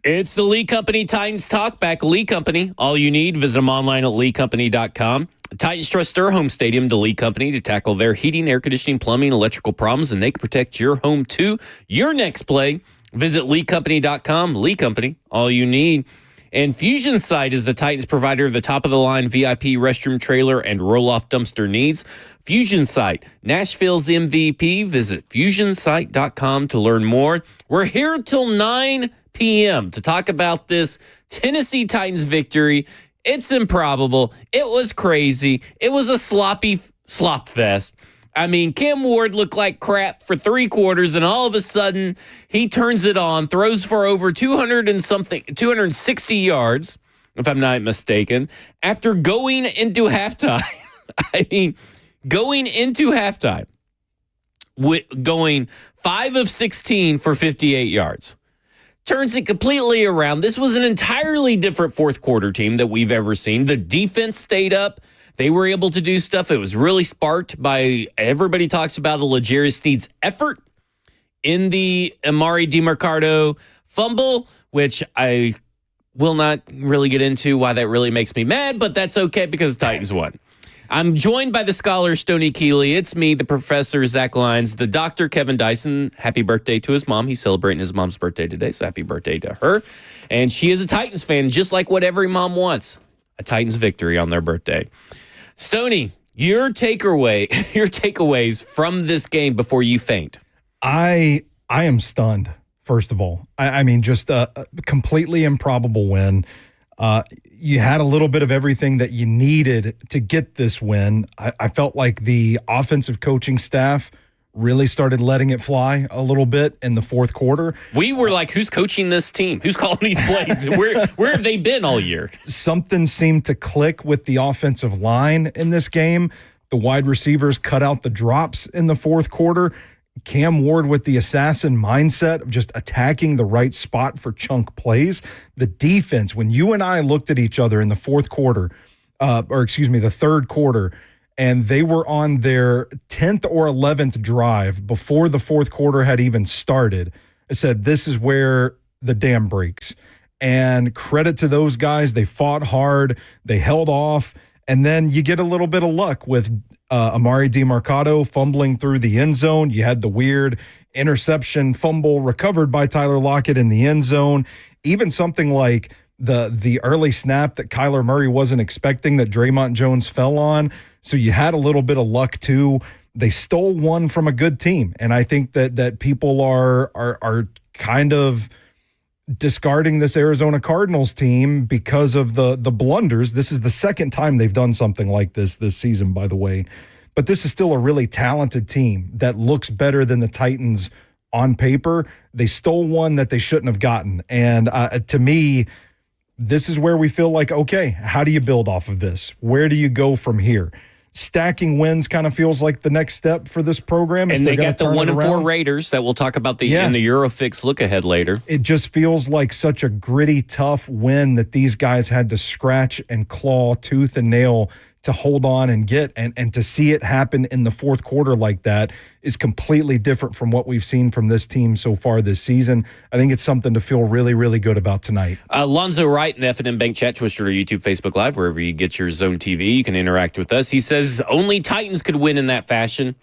It's the Lee Company Titans Talkback. Lee Company, all you need. Visit them online at leecompany.com. Titans trust their home stadium to Lee Company to tackle their heating, air conditioning, plumbing, electrical problems, and they can protect your home too. Your next play, visit leecompany.com. Lee Company, all you need. And Fusion Site is the Titans provider of the top-of-the-line VIP restroom trailer and roll-off dumpster needs. Fusion Site, Nashville's MVP. Visit fusionsite.com to learn more. We're here till 9 p.m. to talk about this Tennessee Titans victory. It's improbable. It was crazy. It was a sloppy slop fest. I mean, Cam Ward looked like crap for 3 quarters, and all of a sudden, he turns it on, throws for over 260 yards, if I'm not mistaken, after going into halftime. I mean, going into halftime, going 5 of 16 for 58 yards. Turns it completely around. This was an entirely different fourth quarter team that we've ever seen. The defense stayed up. They were able to do stuff. It was really sparked by, everybody talks about the L'Jarius Sneed's effort in the Amari DiMercado fumble, which I will not really get into why that really makes me mad, but that's okay because the Titans won. I'm joined by the scholar, Stoney Keeley. It's me, the professor, Zach Lyons, the doctor, Kevin Dyson. Happy birthday to his mom. He's celebrating his mom's birthday today, so happy birthday to her. And she is a Titans fan, just like what every mom wants, a Titans victory on their birthday. Stoney, your takeaways from this game before you faint. I am stunned, first of all. I mean, just a completely improbable win. You had a little bit of everything that you needed to get this win. I felt like the offensive coaching staff really started letting it fly a little bit in the fourth quarter. We were like, who's coaching this team? Who's calling these plays? Where have they been all year? Something seemed to click with the offensive line in this game. The wide receivers cut out the drops in the fourth quarter. Cam Ward with the assassin mindset of just attacking the right spot for chunk plays. The defense, when you and I looked at each other in the fourth quarter, the third quarter, and they were on their 10th or 11th drive before the fourth quarter had even started, I said, this is where the dam breaks. And credit to those guys. They fought hard. They held off. And then you get a little bit of luck with Amari DiMercado fumbling through the end zone. You had the weird interception fumble recovered by Tyler Lockett in the end zone. Even something like the early snap that Kyler Murray wasn't expecting that Draymond Jones fell on. So you had a little bit of luck too. They stole one from a good team. And I think that people are kind of discarding this Arizona Cardinals team because of the blunders. This is the second time they've done something like this season, by the way. But this is still a really talented team that looks better than the Titans on paper. They stole one that they shouldn't have gotten. And to me, this is where we feel like, okay, how do you build off of this? Where do you go from here? Stacking wins kind of feels like the next step for this program. And they got the 1-4 Raiders that we'll talk about in the Eurofix look ahead later. It just feels like such a gritty, tough win that these guys had to scratch and claw tooth and nail to hold on and get. And to see it happen in the fourth quarter like that is completely different from what we've seen from this team so far this season. I think it's something to feel really, really good about tonight. Lonzo Wright in the F&M Bank chat, Twitter, YouTube, Facebook Live, wherever you get your Zone TV, you can interact with us. He says only Titans could win in that fashion.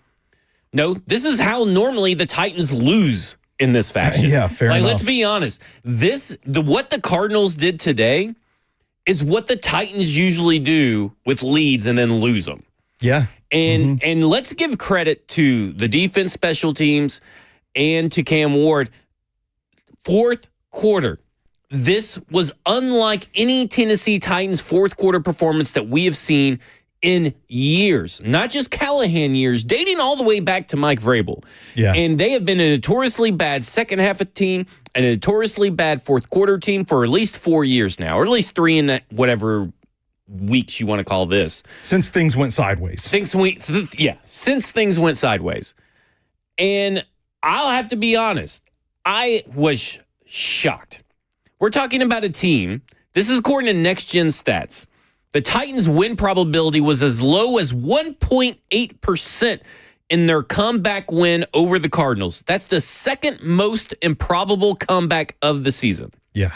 No, this is how normally the Titans lose in this fashion. Yeah, fair enough. Let's be honest. What the Cardinals did today is what the Titans usually do with leads and then lose them. Yeah. And let's give credit to the defense, special teams, and to Cam Ward. Fourth quarter. This was unlike any Tennessee Titans fourth quarter performance that we have seen in years. Not just Callahan years, dating all the way back to Mike Vrabel. Yeah. And they have been a notoriously bad second half of team and a notoriously bad fourth quarter team for at least 4 years now, or at least 3 in that whatever weeks you want to call this. Since things went sideways. Since things went sideways. And I'll have to be honest, I was shocked. We're talking about a team, this is according to Next Gen Stats. The Titans' win probability was as low as 1.8% in their comeback win over the Cardinals. That's the second most improbable comeback of the season. Yeah.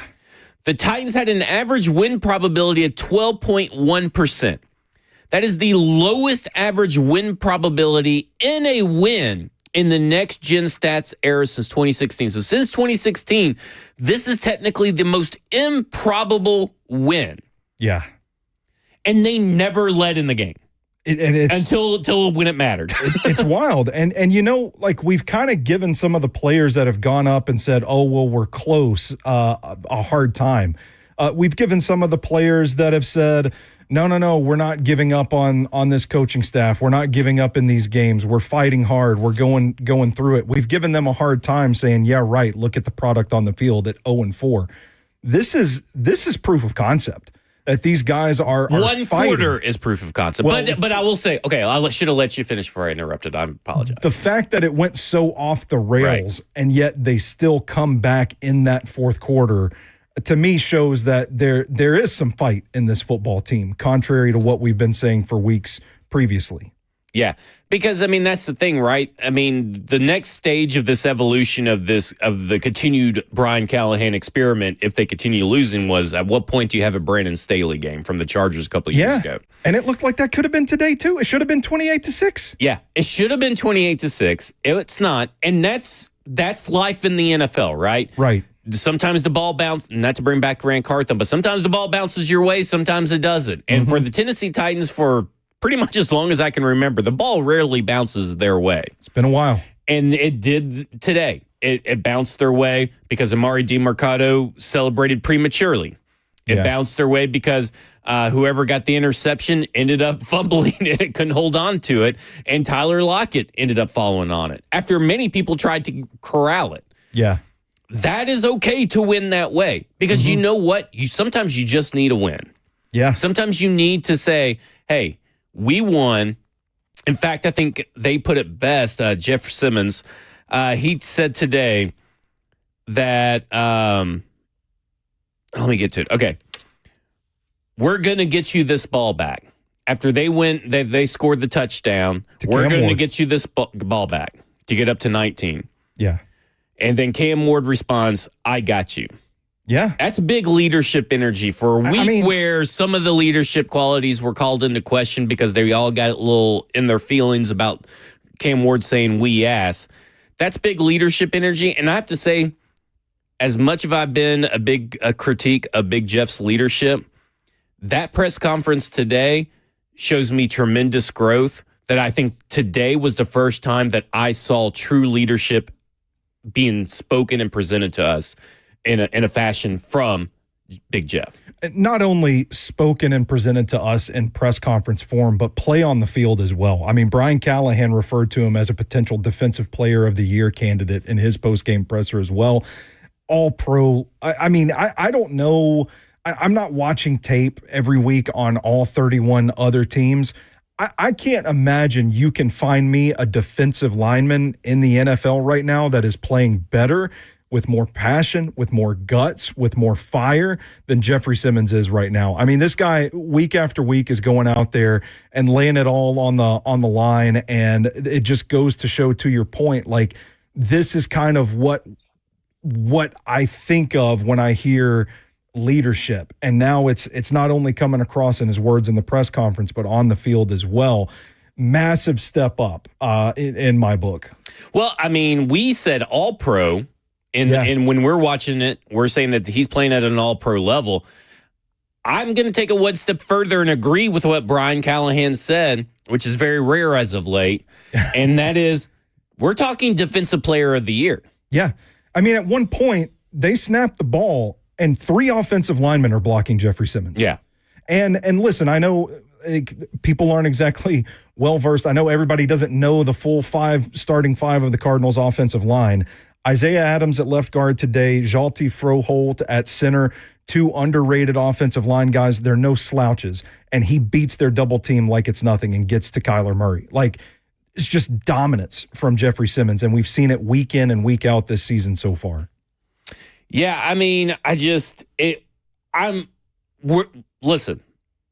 The Titans had an average win probability of 12.1%. That is the lowest average win probability in a win in the next gen stats era since 2016. So since 2016, this is technically the most improbable win. Yeah. And they never led in the game. Until when it mattered. It's wild. And like we've kind of given some of the players that have gone up and said, oh, well, we're close, a hard time. We've given some of the players that have said, no, we're not giving up on this coaching staff. We're not giving up in these games. We're fighting hard. We're going through it. We've given them a hard time saying, yeah, right, look at the product on the field at 0-4. This is proof of concept that these guys are one fighting. Quarter is proof of concept. Well, but I will say, okay, I should have let you finish before I interrupted. I apologize. The fact that it went so off the rails and yet they still come back in that fourth quarter, to me, shows that there is some fight in this football team, contrary to what we've been saying for weeks previously. Yeah, because, that's the thing, right? The next stage of this evolution of the continued Brian Callahan experiment, if they continue losing, was at what point do you have a Brandon Staley game from the Chargers a couple of years ago? And it looked like that could have been today, too. It should have been 28-6. Yeah, it should have been 28-6. It's not, and that's life in the NFL, right? Right. Sometimes the ball bounces, not to bring back Grant Carthon, but sometimes the ball bounces your way, sometimes it doesn't. And for the Tennessee Titans, for pretty much as long as I can remember, the ball rarely bounces their way. It's been a while. And it did today. It bounced their way because Amari DiMercado celebrated prematurely. It bounced their way because whoever got the interception ended up fumbling and it couldn't hold on to it. And Tyler Lockett ended up following on it after many people tried to corral it. Yeah. That is okay to win that way because you know what? Sometimes you just need a win. Yeah. Sometimes you need to say, hey, we won. In fact, I think they put it best. Jeff Simmons, he said today that, let me get to it. Okay. We're going to get you this ball back. After they scored the touchdown, we're going to get you this ball back to get up to 19. Yeah. And then Cam Ward responds, I got you. Yeah. That's big leadership energy for a week where some of the leadership qualities were called into question because they all got a little in their feelings about Cam Ward saying we ass. That's big leadership energy. And I have to say, as much as I've been a critique of Big Jeff's leadership, that press conference today shows me tremendous growth that I think today was the first time that I saw true leadership being spoken and presented to us in a fashion from Big Jeff. Not only spoken and presented to us in press conference form, but play on the field as well. Brian Callahan referred to him as a potential Defensive Player of the Year candidate in his post-game presser as well. All pro. I don't know. I'm not watching tape every week on all 31 other teams. I can't imagine you can find me a defensive lineman in the NFL right now that is playing better, with more passion, with more guts, with more fire than Jeffrey Simmons is right now. This guy week after week is going out there and laying it all on the line, and it just goes to show, to your point, like this is kind of what I think of when I hear leadership. And now it's not only coming across in his words in the press conference, but on the field as well. Massive step up in my book. Well, we said all pro. And when we're watching it, we're saying that he's playing at an all-pro level. I'm going to take it one step further and agree with what Brian Callahan said, which is very rare as of late, and that is we're talking Defensive Player of the Year. Yeah. At one point, they snapped the ball, and 3 offensive linemen are blocking Jeffrey Simmons. Yeah. And listen, I know people aren't exactly well-versed. I know everybody doesn't know the full starting 5 of the Cardinals offensive line. Isaiah Adams at left guard today, Jalti Froholt at center, 2 underrated offensive line guys. They're no slouches, and he beats their double team like it's nothing and gets to Kyler Murray. Like, it's just dominance from Jeffrey Simmons, and we've seen it week in and week out this season so far. Yeah, listen,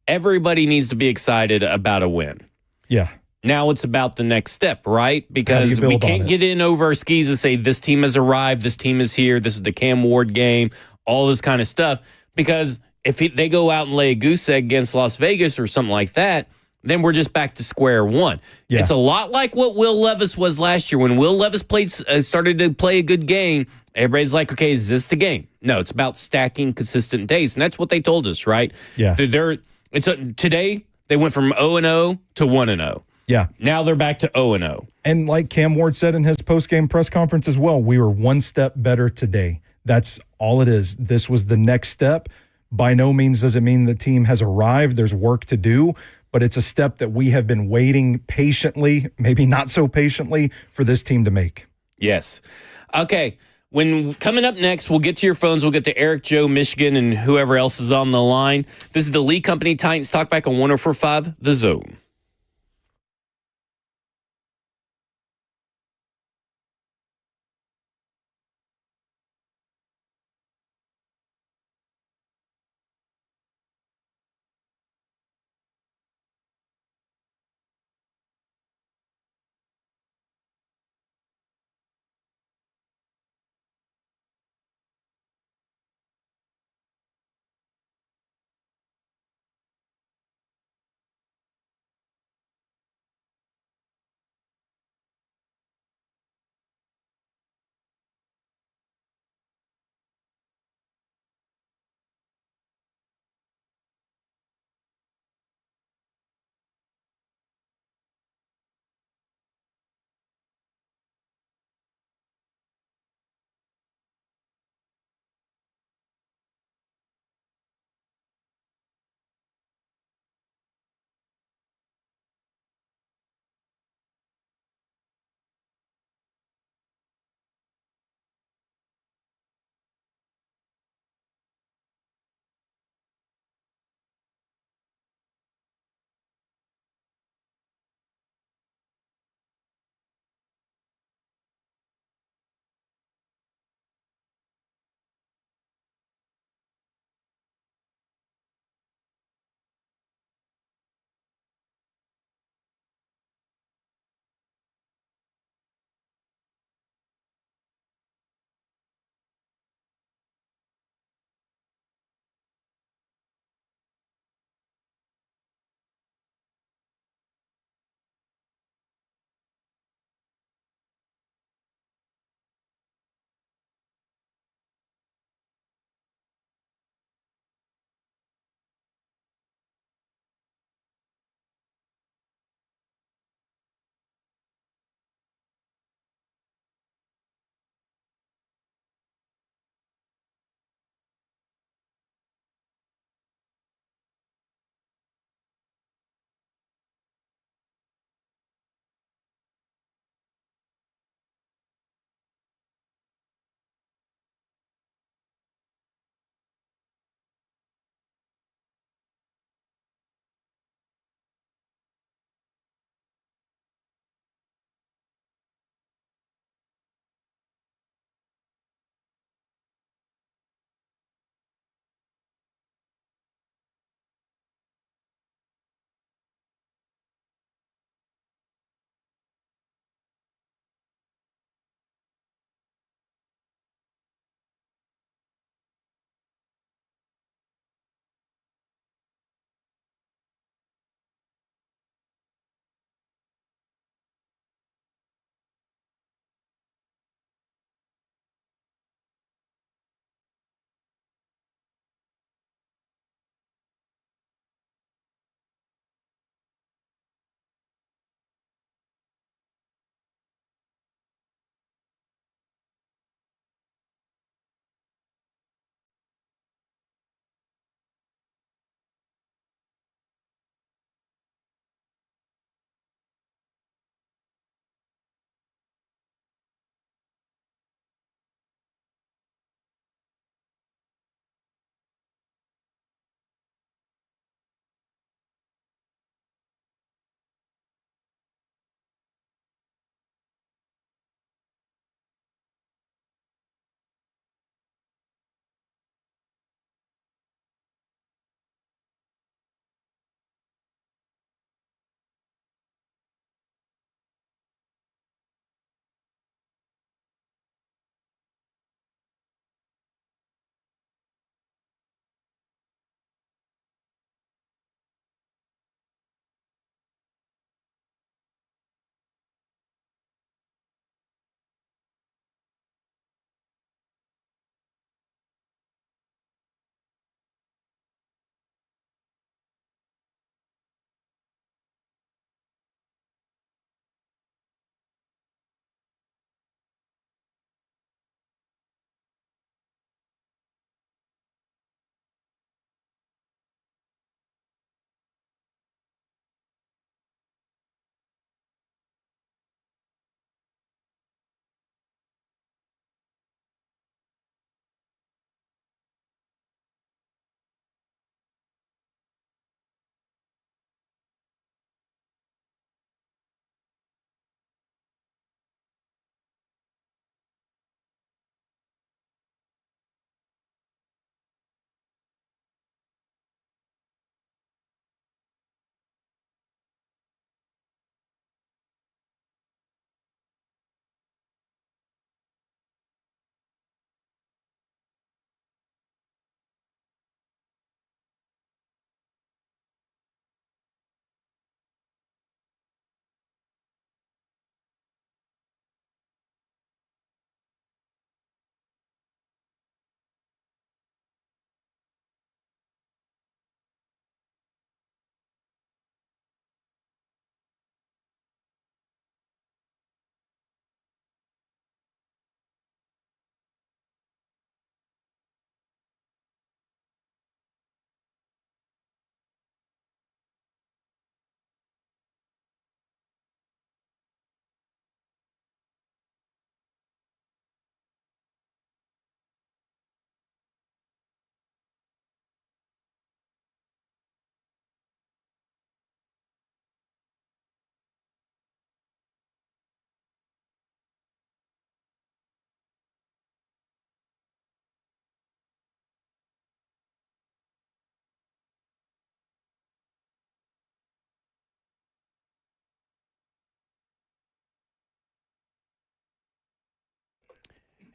everybody needs to be excited about a win. Yeah. Now it's about the next step, right? Because we can't get in over our skis and say this team has arrived, this team is here, this is the Cam Ward game, all this kind of stuff. Because if they go out and lay a goose egg against Las Vegas or something like that, then we're just back to square one. Yeah. It's a lot like what Will Levis was last year. When Will Levis started to play a good game, everybody's like, okay, is this the game? No, it's about stacking consistent days. And that's what they told us, right? Yeah. Today, they went from 0-0 to 1-0. Yeah. Now they're back to 0-0. And like Cam Ward said in his post-game press conference as well, we were one step better today. That's all it is. This was the next step. By no means does it mean the team has arrived. There's work to do, but it's a step that we have been waiting patiently, maybe not so patiently, for this team to make. Yes. Okay. When coming up next, we'll get to your phones. We'll get to Eric, Joe, Michigan, and whoever else is on the line. This is the Lee Company Titans Talkback on 104.5 The Zone.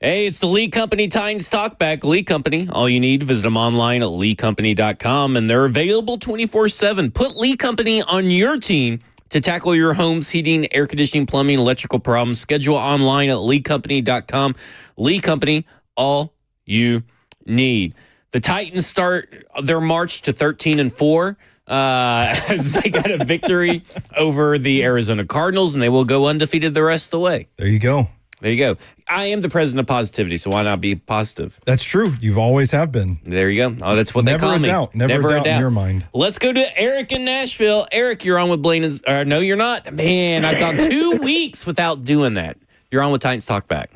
Hey, it's the Lee Company Titans Talkback. Lee Company, all you need, visit them online at leecompany.com, and they're available 24/7. Put Lee Company on your team to tackle your home's heating, air conditioning, plumbing, electrical problems. Schedule online at leecompany.com. Lee Company, all you need. The Titans start their march to 13-4 as they got a victory over the Arizona Cardinals, and they will go undefeated the rest of the way. There you go. There you go. I am the president of positivity, so why not be positive? That's true. You've always have been. There you go. Oh, that's what they call me. Never a doubt in your mind. Let's go to Eric in Nashville. Eric, you're on with Blaine. No, you're not. Man, I've gone 2 weeks without doing that. You're on with Titans Talkback.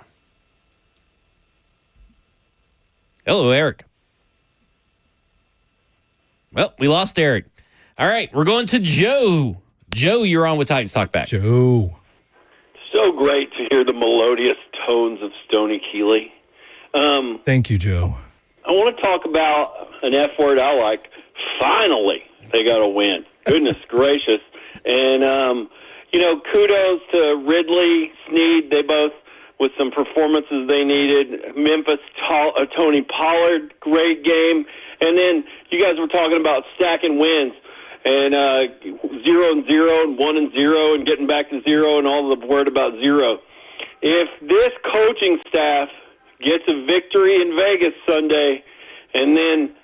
Hello, Eric. Well, we lost Eric. All right, we're going to Joe. Joe, you're on with Titans Talkback. Joe. So great to hear the melodious tones of Stoney Keeley. Thank you, Joe. I want to talk about an F word I like. Finally, they got a win. Goodness gracious. And, kudos to Ridley, Snead. They both, with some performances they needed. Memphis, Tony Pollard, great game. And then you guys were talking about stacking wins. And 0-0 and 1-0 and getting back to 0 and all the word about 0. If this coaching staff gets a victory in Vegas Sunday and then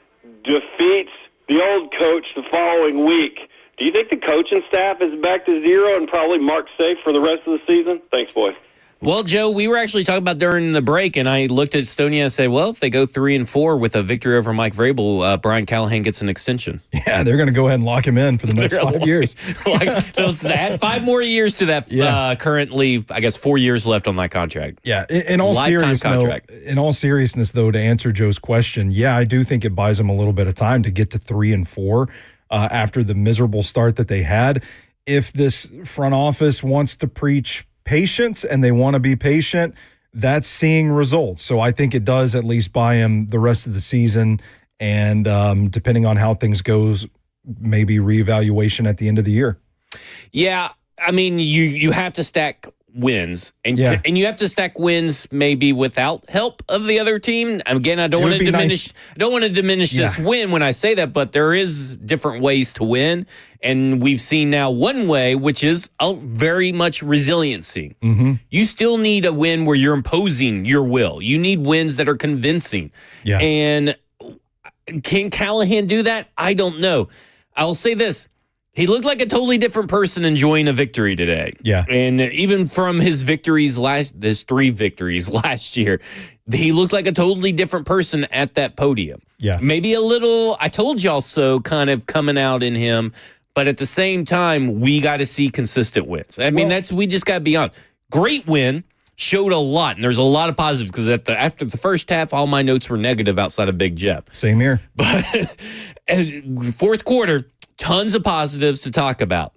defeats the old coach the following week, do you think the coaching staff is back to 0 and probably marked safe for the rest of the season? Thanks, boys. Well, Joe, we were actually talking about during the break, and I looked at Stoney and said, well, if they go 3-4 with a victory over Mike Vrabel, Brian Callahan gets an extension. Yeah, they're going to go ahead and lock him in for the next 5 years. Let's add 5 more years to that currently, I guess, 4 years left on that contract. Yeah, in all seriousness, though, to answer Joe's question, yeah, I do think it buys them a little bit of time to get to 3-4 after the miserable start that they had. If this front office wants to preach patience and they want to be patient, that's seeing results. So I think it does at least buy him the rest of the season, and depending on how things goes, maybe reevaluation at the end of the year. Yeah, I mean, you have to stack wins, and you have to stack wins maybe without help of the other team. Again, I don't want to diminish. I don't want to diminish this win when I say that, but there is different ways to win, and we've seen now one way, which is very much resiliency. Mm-hmm. You still need a win where you're imposing your will. You need wins that are convincing. Yeah. And can Callahan do that? I don't know. I'll say this. He looked like a totally different person enjoying a victory today. Yeah. And even from his his 3 victories last year, he looked like a totally different person at that podium. Yeah. Maybe a little, I told y'all so, kind of coming out in him. But at the same time, we got to see consistent wins. I mean, we just got to be honest. Great win, showed a lot. And there's a lot of positives because after the first half, all my notes were negative outside of Big Jeff. Same here. But fourth quarter, tons of positives to talk about.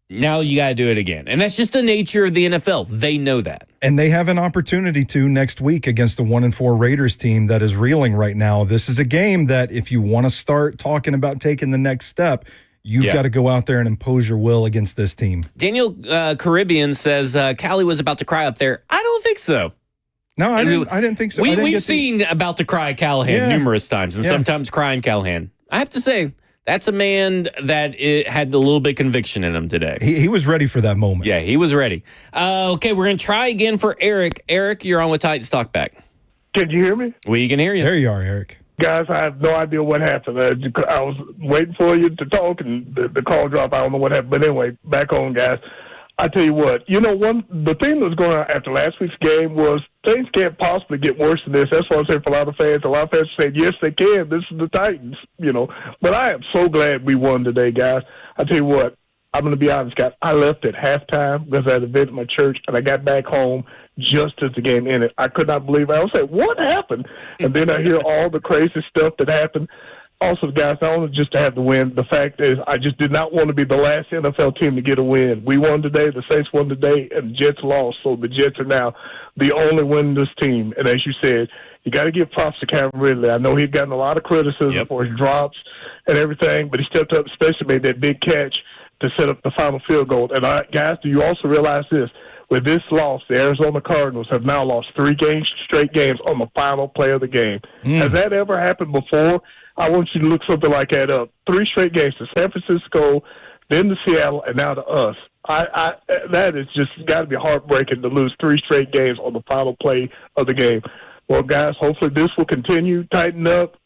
Now you got to do it again. And that's just the nature of the NFL. They know that. And they have an opportunity to next week against the 1-4 Raiders team that is reeling right now. This is a game that if you want to start talking about taking the next step, you've got to go out there and impose your will against this team. Daniel Caribbean says Callie was about to cry up there. I don't think so. No, I didn't think so. We've seen about to cry Callahan numerous times, and sometimes crying Callahan. I have to say, that's a man that had a little bit of conviction in him today. He was ready for that moment. Yeah, he was ready. Okay, we're going to try again for Eric. Eric, you're on with Titans Talkback. Can you hear me? We can hear you. There you are, Eric. Guys, I have no idea what happened. I was waiting for you to talk, and the call dropped. I don't know what happened. But anyway, back on, guys. I tell you what, the thing that was going on after last week's game was things can't possibly get worse than this. That's what I'm saying for a lot of fans. A lot of fans said, yes, they can. This is the Titans, But I am so glad we won today, guys. I tell you what, I'm going to be honest, guys. I left at halftime because I had an event at my church, and I got back home just as the game ended. I could not believe it. I was like, what happened? And then I hear all the crazy stuff that happened. Also, guys, not only just to have the win, the fact is I just did not want to be the last NFL team to get a win. We won today, the Saints won today, and the Jets lost. So the Jets are now the only winners team. And as you said, you got to give props to Calvin Ridley. I know he'd gotten a lot of criticism for his drops and everything, but he stepped up, especially made that big catch to set up the final field goal. And, guys, do you also realize this? With this loss, the Arizona Cardinals have now lost 3 straight games on the final play of the game. Has that ever happened before? I want you to look something like that up. 3 straight games to San Francisco, then to Seattle, and now to us. That is just got to be heartbreaking to lose 3 straight games on the final play of the game. Well, guys, hopefully this will continue. Tighten up.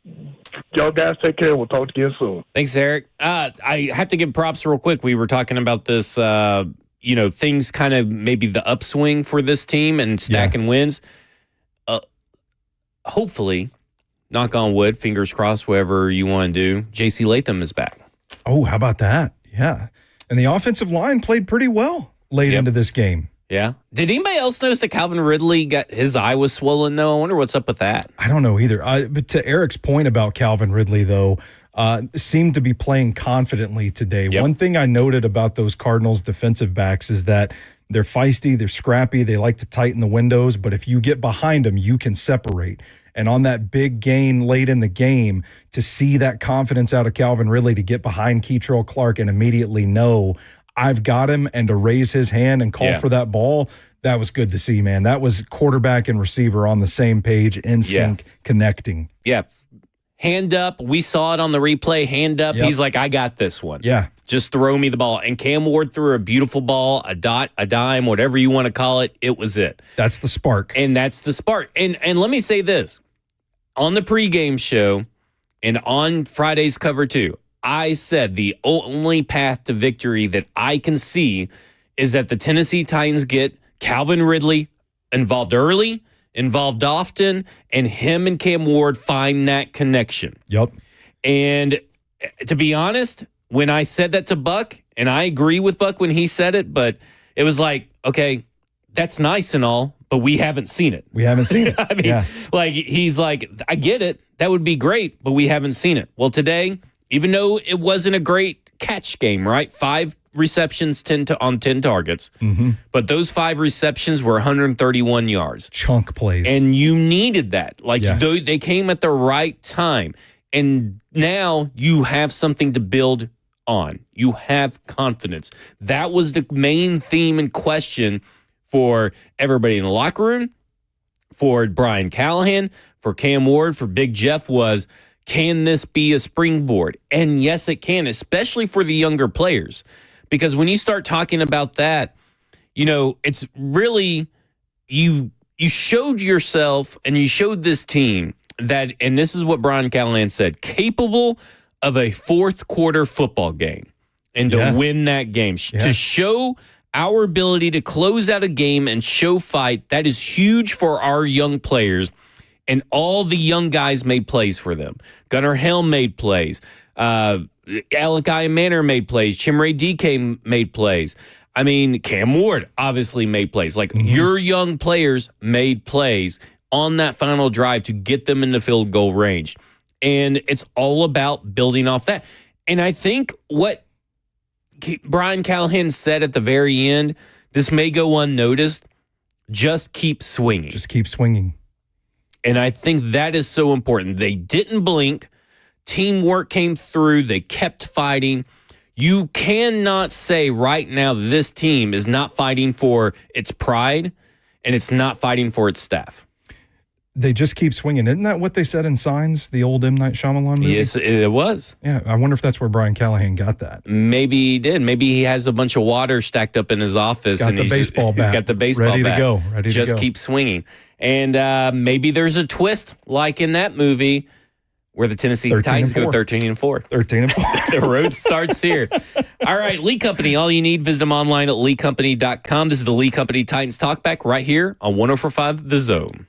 Y'all guys take care. We'll talk to you soon. Thanks, Eric. I have to give props real quick. We were talking about this, things kind of maybe the upswing for this team and stacking wins. Hopefully, knock on wood, fingers crossed, whatever you want to do, J.C. Latham is back. Oh, how about that? Yeah. And the offensive line played pretty well late into this game. Yeah. Did anybody else notice that Calvin Ridley his eye was swollen, though? I wonder what's up with that. I don't know either. But to Eric's point about Calvin Ridley, though, seemed to be playing confidently today. Yep. One thing I noted about those Cardinals defensive backs is that they're feisty, they're scrappy, they like to tighten the windows, but if you get behind them, you can separate. And on that big gain late in the game, to see that confidence out of Calvin Ridley to get behind Keitrell Clark and immediately know I've got him, and to raise his hand and call for that ball, that was good to see, man. That was quarterback and receiver on the same page, in sync, connecting. Yeah. Hand up. We saw it on the replay. Hand up. Yep. He's like, I got this one. Yeah. Just throw me the ball. And Cam Ward threw a beautiful ball, a dot, a dime, whatever you want to call it. It was it. That's the spark. And that's the spark. And let me say this. On the pregame show and on Friday's cover 2, I said the only path to victory that I can see is that the Tennessee Titans get Calvin Ridley involved early, involved often, and him and Cam Ward find that connection. Yep. And to be honest, when I said that to Buck, and I agree with Buck when he said it, but it was like, okay, that's nice and all, but we haven't seen it. We haven't seen it. I mean, like, he's like, I get it. That would be great, but we haven't seen it. Well, today, even though it wasn't a great catch game, right? 5 receptions, 10 targets. Mm-hmm. But those 5 receptions were 131 yards. Chunk plays. And you needed that. Like, they came at the right time. And now you have something to build on. You have confidence. That was the main theme and question for everybody in the locker room, for Brian Callahan, for Cam Ward, for Big Jeff was, can this be a springboard? And yes, it can, especially for the younger players. Because when you start talking about that, it's really, you showed yourself and you showed this team that, and this is what Brian Callahan said, capable of a fourth quarter football game and to win that game. To show our ability to close out a game and show fight, that is huge for our young players. And all the young guys made plays for them. Gunnar Helm made plays. Alakai Manor made plays. Chimere DK made plays. I mean, Cam Ward obviously made plays. Like, your young players made plays on that final drive to get them in the field goal range. And it's all about building off that. And I think what Brian Callahan said at the very end, this may go unnoticed, just keep swinging. Just keep swinging. And I think that is so important. They didn't blink. Teamwork came through. They kept fighting. You cannot say right now that this team is not fighting for its pride and it's not fighting for its staff. They just keep swinging. Isn't that what they said in Signs, the old M. Night Shyamalan movie? Yes, it was. Yeah, I wonder if that's where Brian Callahan got that. Maybe he did. Maybe he has a bunch of water stacked up in his office. Got the baseball bat. He's got the baseball ready bat. To go. Ready to go. Just keep swinging. And maybe there's a twist like in that movie where the Tennessee Titans go 13-4. 13-4. The road starts here. All right, Lee Company. All you need, visit them online at leecompany.com. This is the Lee Company Titans Talkback right here on 104.5 The Zone.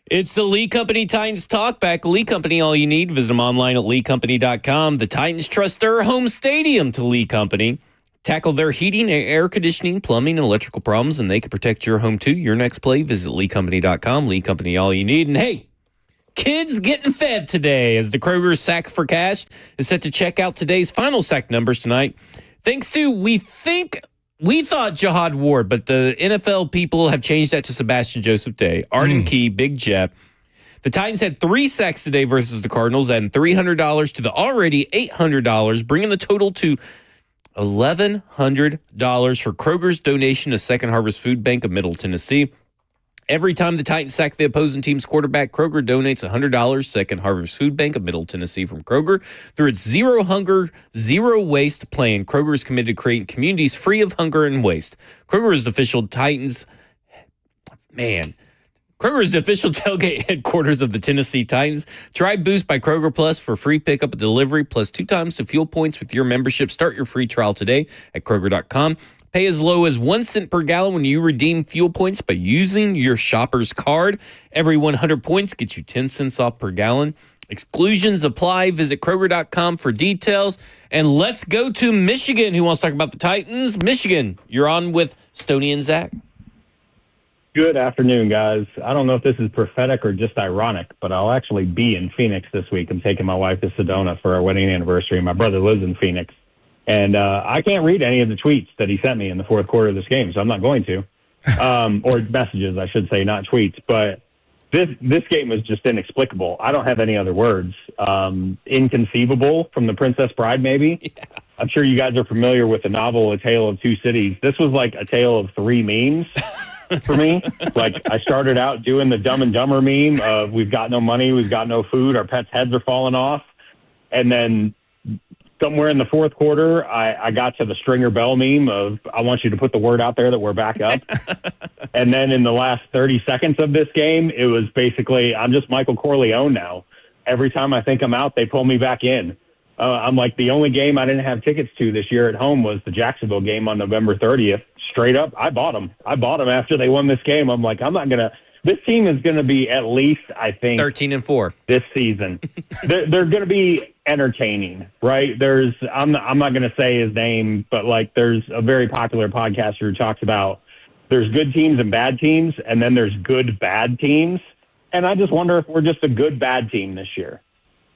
It's the Lee Company Titans Talkback. Lee Company, all you need. Visit them online at leecompany.com. The Titans trust their home stadium to Lee Company. Tackle their heating, air conditioning, plumbing, and electrical problems, and they can protect your home too. Your next play, visit leecompany.com. Lee Company, all you need. And hey, kids getting fed today as the Kroger Sack for Cash is set to check out today's final sack numbers tonight. Thanks to, we thought Jihad Ward, but the NFL people have changed that to Sebastian Joseph Day. Arden Key, Big Jeff. The Titans had 3 sacks today versus the Cardinals, adding $300 to the already $800, bringing the total to $1,100 for Kroger's donation to Second Harvest Food Bank of Middle Tennessee. Every time the Titans sack the opposing team's quarterback, Kroger donates $100 Second Harvest Food Bank of Middle Tennessee from Kroger. Through its Zero Hunger, Zero Waste plan, Kroger is committed to creating communities free of hunger and waste. Kroger is the official tailgate headquarters of the Tennessee Titans. Try Boost by Kroger Plus for free pickup and delivery, plus 2 times the fuel points with your membership. Start your free trial today at Kroger.com. Pay as low as 1 cent per gallon when you redeem fuel points by using your shopper's card. Every 100 points gets you 10 cents off per gallon. Exclusions apply. Visit Kroger.com for details. And let's go to Michigan, who wants to talk about the Titans. Michigan, you're on with Stoney and Zach. Good afternoon, guys. I don't know if this is prophetic or just ironic, but I'll actually be in Phoenix this week. I'm taking my wife to Sedona for our wedding anniversary. My brother lives in Phoenix. And I can't read any of the tweets that he sent me in the fourth quarter of this game, so I'm not going to. Or messages, I should say, not tweets. But this game was just inexplicable. I don't have any other words. Inconceivable from The Princess Bride, maybe. Yeah. I'm sure you guys are familiar with the novel A Tale of Two Cities. This was like a tale of 3 memes for me. Like, I started out doing the Dumb and Dumber meme of we've got no money, we've got no food, our pets' heads are falling off. And then somewhere in the fourth quarter, I got to the Stringer Bell meme of I want you to put the word out there that we're back up. And then in the last 30 seconds of this game, it was basically I'm just Michael Corleone now. Every time I think I'm out, they pull me back in. I'm like, the only game I didn't have tickets to this year at home was the Jacksonville game on November 30th. Straight up, I bought them. After they won this game. I'm like, I'm not going to. This team is going to be at least, I think, 13-4 this season. they're going to be entertaining, right? I'm not going to say his name, but like there's a very popular podcaster who talks about there's good teams and bad teams, and then there's good bad teams. And I just wonder if we're just a good bad team this year.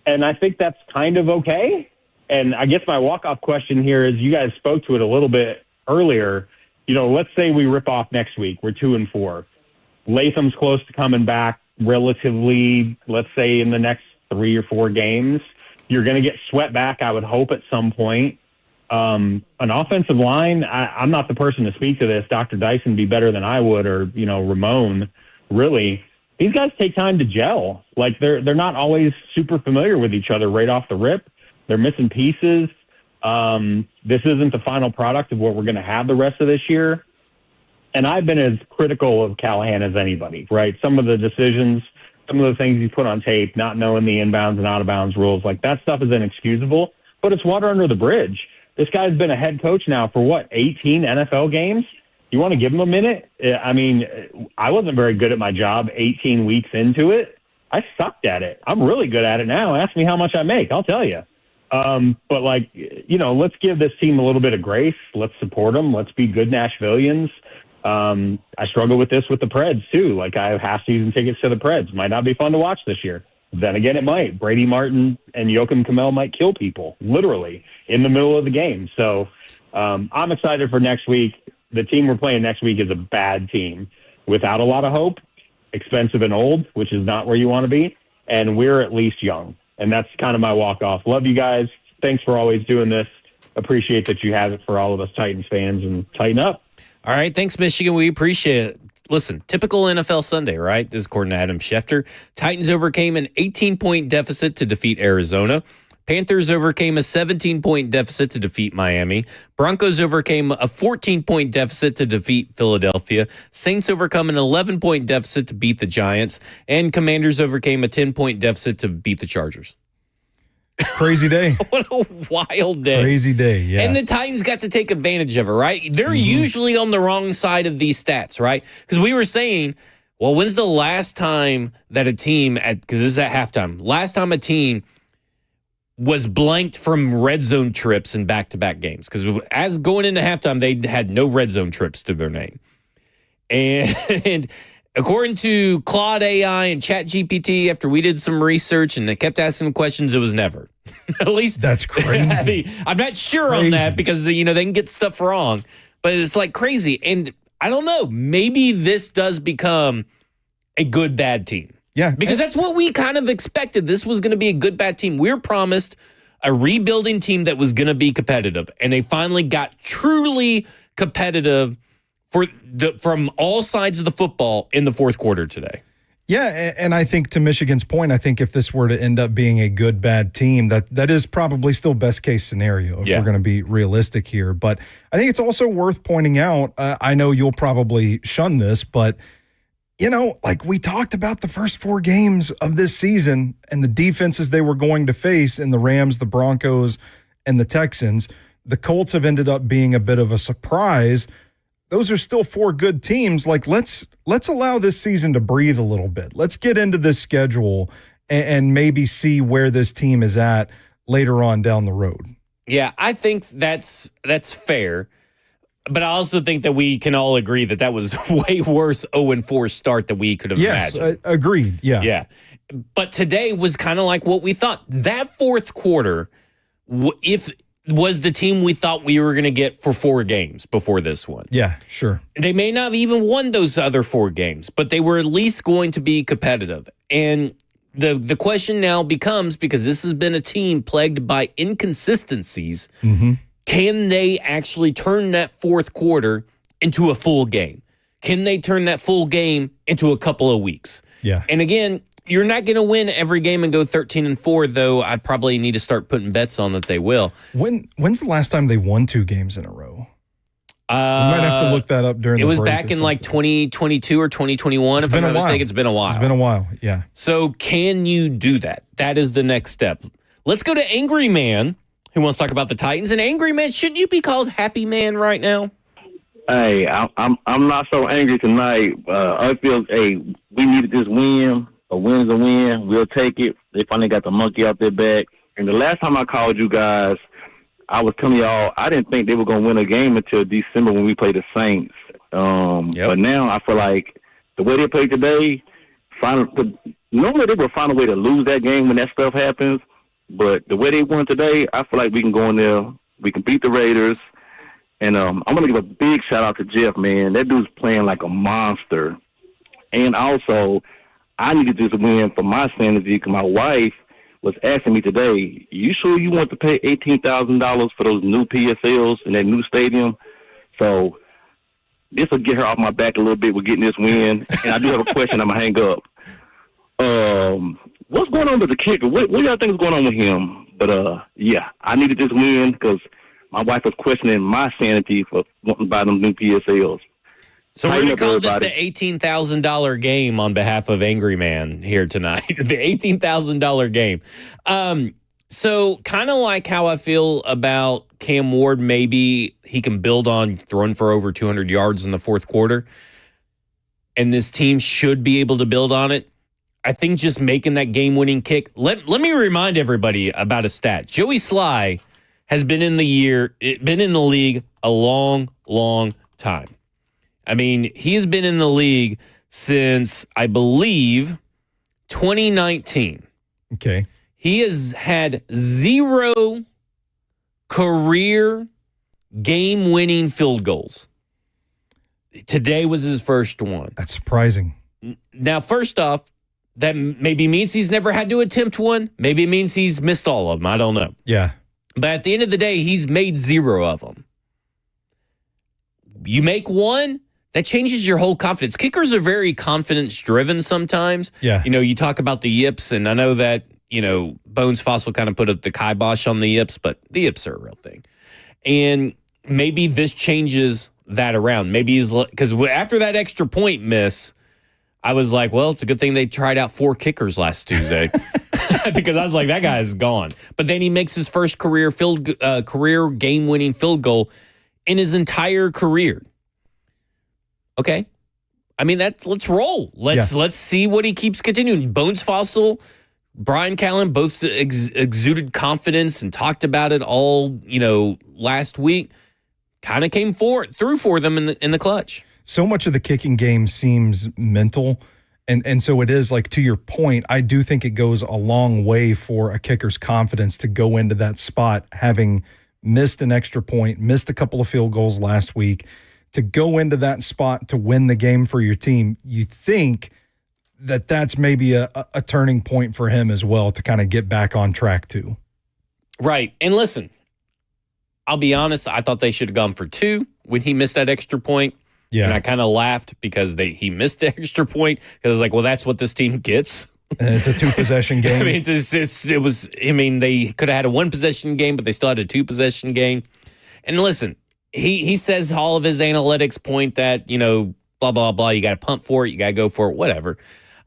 And I think that's kind of okay. And I guess my walk-off question here is you guys spoke to it a little bit earlier. You know, let's say we rip off next week. We're 2-4. Latham's close to coming back relatively, let's say, in the next 3 or 4 games. You're going to get swept back, I would hope, at some point. An offensive line, I'm not the person to speak to this. Dr. Dyson would be better than I would, or, you know, Ramon, really. These guys take time to gel. Like, they're not always super familiar with each other right off the rip. They're missing pieces. This isn't the final product of what we're going to have the rest of this year. And I've been as critical of Callahan as anybody, right? Some of the decisions, some of the things he put on tape, not knowing the inbounds and out-of-bounds rules, like that stuff is inexcusable, but it's water under the bridge. This guy's been a head coach now for, 18 NFL games? You want to give him a minute? I mean, I wasn't very good at my job 18 weeks into it. I sucked at it. I'm really good at it now. Ask me how much I make. I'll tell you. But, let's give this team a little bit of grace. Let's support them. Let's be good Nashvillians. I struggle with this with the Preds, too. Like, I have half-season tickets to the Preds. Might not be fun to watch this year. Then again, it might. Brady Martin and Joakim Kamel might kill people, literally, in the middle of the game. So I'm excited for next week. The team we're playing next week is a bad team without a lot of hope, expensive and old, which is not where you want to be, and we're at least young. And that's kind of my walk-off. Love you guys. Thanks for always doing this. Appreciate that you have it for all of us Titans fans, and tighten up. All right. Thanks, Michigan. We appreciate it. Listen, typical NFL Sunday, right? This is according to Adam Schefter. Titans overcame an 18-point deficit to defeat Arizona. Panthers overcame a 17-point deficit to defeat Miami. Broncos overcame a 14-point deficit to defeat Philadelphia. Saints overcome an 11-point deficit to beat the Giants. And Commanders overcame a 10-point deficit to beat the Chargers. Crazy day. What a wild day. Crazy day, yeah. And the Titans got to take advantage of it, right? They're usually on the wrong side of these stats, right? Because we were saying, Well, when's the last time that a team because this is at halftime, last time a team was blanked from red zone trips in back-to-back games? Because as going into halftime, they had no red zone trips to their name. And according to Claude AI and ChatGPT, after we did some research and they kept asking them questions, it was never. At least that's crazy. I mean, I'm not sure on that because they can get stuff wrong, but it's like crazy. And I don't know, maybe this does become a good bad team. Yeah, because that's what we kind of expected. This was going to be a good bad team. We were promised a rebuilding team that was going to be competitive, and they finally got truly competitive from all sides of the football in the fourth quarter today. Yeah, and I think to Michigan's point, I think if this were to end up being a good bad team, that is probably still best case scenario if we're going to be realistic here. But I think it's also worth pointing out, I know you'll probably shun this, but like we talked about the first 4 games of this season and the defenses they were going to face in the Rams, the Broncos, and the Texans. The Colts have ended up being a bit of a surprise. Those are still 4 good teams. Like let's allow this season to breathe a little bit. Let's get into this schedule and maybe see where this team is at later on down the road. Yeah, I think that's fair. But I also think that we can all agree that was way worse 0-4 start than we could have imagined. Yes, agreed. Yeah. Yeah. But today was kind of like what we thought. That fourth quarter, was the team we thought we were going to get for 4 games before this one. Yeah, sure. They may not have even won those other 4 games, but they were at least going to be competitive. And the question now becomes, because this has been a team plagued by inconsistencies, can they actually turn that fourth quarter into a full game? Can they turn that full game into a couple of weeks? Yeah. And again, you're not going to win every game and go 13-4, though I probably need to start putting bets on that they will. When's the last time they won 2 games in a row? We might have to look that up during the break. It was back in like 2022 or 2021, if I'm not mistaken. It's been a while. It's been a while, yeah. So can you do that? That is the next step. Let's go to Angry Man, who wants to talk about the Titans. And Angry Man, shouldn't you be called Happy Man right now? Hey, I'm not so angry tonight. I feel, we needed this win. A win's a win. We'll take it. They finally got the monkey out their back. And the last time I called you guys, I was telling y'all I didn't think they were going to win a game until December when we played the Saints. But now I feel like the way they played today, normally they would find a way to lose that game when that stuff happens. But the way they won today, I feel like we can go in there, we can beat the Raiders. And I'm going to give a big shout-out to Jeff, man. That dude's playing like a monster. And also, I needed this win for my sanity because my wife was asking me today, you sure you want to pay $18,000 for those new PSLs in that new stadium? So this will get her off my back a little bit with getting this win. And I do have a question. I'm going to hang up. What's going on with the kicker? What do y'all think is going on with him? But, yeah, I needed this win because my wife was questioning my sanity for wanting to buy them new PSLs. So we're going to call this the $18,000 game on behalf of Angry Man here tonight. The $18,000 game. So kind of like how I feel about Cam Ward, maybe he can build on throwing for over 200 yards in the fourth quarter. And this team should be able to build on it. I think just making that game-winning kick. Let me remind everybody about a stat. Joey Sly has been in the league a long, long time. I mean, he has been in the league since, I believe, 2019. Okay. He has had 0 career game-winning field goals. Today was his first one. That's surprising. Now, first off, that maybe means he's never had to attempt one. Maybe it means he's missed all of them. I don't know. Yeah. But at the end of the day, he's made 0 of them. You make one, that changes your whole confidence. Kickers are very confidence-driven sometimes. Yeah. You talk about the yips, and I know that, Bones Fossil kind of put up the kibosh on the yips, but the yips are a real thing. And maybe this changes that around. Maybe he's, because after that extra point miss, I was like, well, it's a good thing they tried out 4 kickers last Tuesday. Because I was like, that guy's gone. But then he makes his first career game-winning field goal in his entire career. Okay. I mean, let's roll. Let's see what he keeps continuing. Bones Fossil, Brian Callen both exuded confidence and talked about it all, last week. Kind of came through for them in the clutch. So much of the kicking game seems mental. And so it is, like, to your point, I do think it goes a long way for a kicker's confidence to go into that spot having missed an extra point, missed a couple of field goals last week, to go into that spot to win the game for your team. You think that that's maybe a turning point for him as well to kind of get back on track too. Right. And listen, I'll be honest, I thought they should have gone for 2 when he missed that extra point. Yeah. And I kind of laughed because he missed the extra point because I was like, well, that's what this team gets. And it's a 2-possession game. I mean, they could have had a 1-possession game, but they still had a 2-possession game. And listen, he says all of his analytics point that, blah, blah, blah, you got to pump for it, you got to go for it, whatever.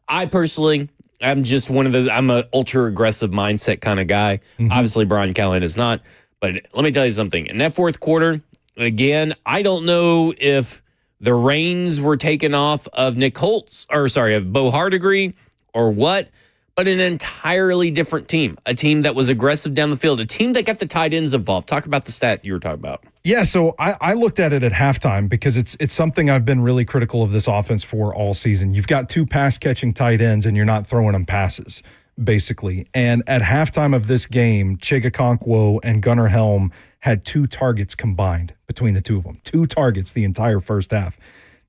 I personally, I'm just one of those, I'm an ultra aggressive mindset kind of guy. Mm-hmm. Obviously, Brian Callen is not. But let me tell you something. In that fourth quarter, again, I don't know if the reins were taken off of of Bo Hardigree or what, but an entirely different team. A team that was aggressive down the field. A team that got the tight ends involved. Talk about the stat you were talking about. Yeah, so I looked at it at halftime because it's something I've been really critical of this offense for all season. You've got 2 pass-catching tight ends, and you're not throwing them passes, basically. And at halftime of this game, Chig Okonkwo and Gunnar Helm had 2 targets combined between the two of them. 2 targets the entire first half.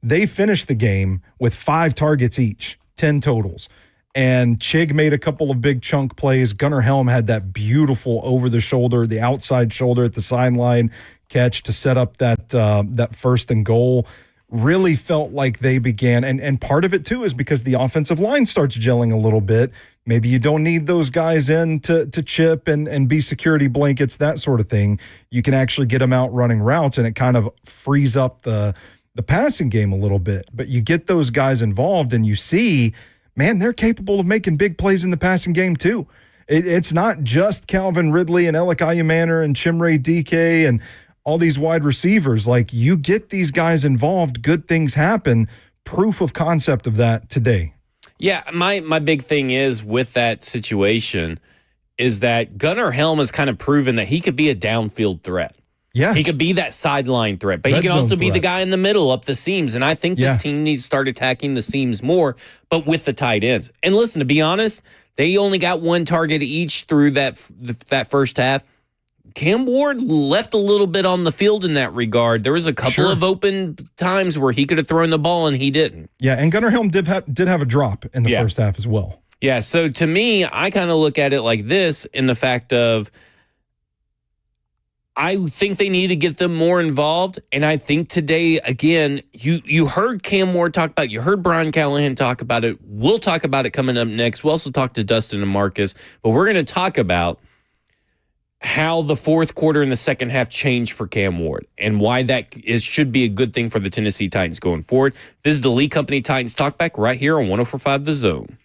They finished the game with 5 targets each, 10 totals. And Chig made a couple of big chunk plays. Gunnar Helm had that beautiful over-the-shoulder, the outside shoulder at the sideline catch to set up that first and goal. Really felt like they began, and part of it too is because the offensive line starts gelling a little bit. Maybe you don't need those guys in to chip and be security blankets, that sort of thing. You can actually get them out running routes, and it kind of frees up the passing game a little bit. But you get those guys involved, and you see, man, they're capable of making big plays in the passing game too. It's not just Calvin Ridley and Alec Ayumanner and Chimere DK and all these wide receivers. Like, you get these guys involved, good things happen. Proof of concept of that today. Yeah, my big thing is with that situation is that Gunnar Helm has kind of proven that he could be a downfield threat. Yeah. He could be that sideline threat, but he can also be the guy in the middle up the seams. And I think this team needs to start attacking the seams more, but with the tight ends. And listen, to be honest, they only got 1 target each through that first half. Cam Ward left a little bit on the field in that regard. There was a couple of open times where he could have thrown the ball and he didn't. Yeah, and Gunnar Helm did have a drop in the first half as well. Yeah, so to me, I kind of look at it like this in the fact of I think they need to get them more involved. And I think today, again, you heard Cam Ward talk about it. You heard Brian Callahan talk about it. We'll talk about it coming up next. We'll also talk to Dustin and Marcus. But we're going to talk about how the fourth quarter and the second half changed for Cam Ward and why that should be a good thing for the Tennessee Titans going forward. This is the Lee Company Titans Talkback right here on 104.5 The Zone.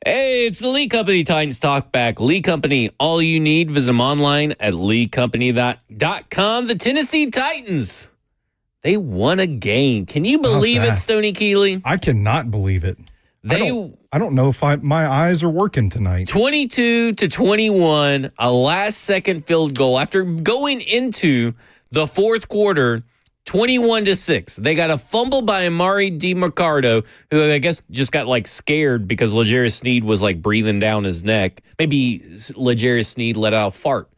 Hey, it's the Lee Company Titans Talkback. Lee Company, all you need. Visit them online at leecompany.com. The Tennessee Titans, they won a game. Can you believe it, Stoney Keeley? I cannot believe it. I don't know if my eyes are working tonight. 22-21, a last-second field goal after going into the fourth quarter. 21-6. They got a fumble by Amari DiMercardo, who I guess just got scared because L'Jarius Sneed was breathing down his neck. Maybe L'Jarius Sneed let out a fart.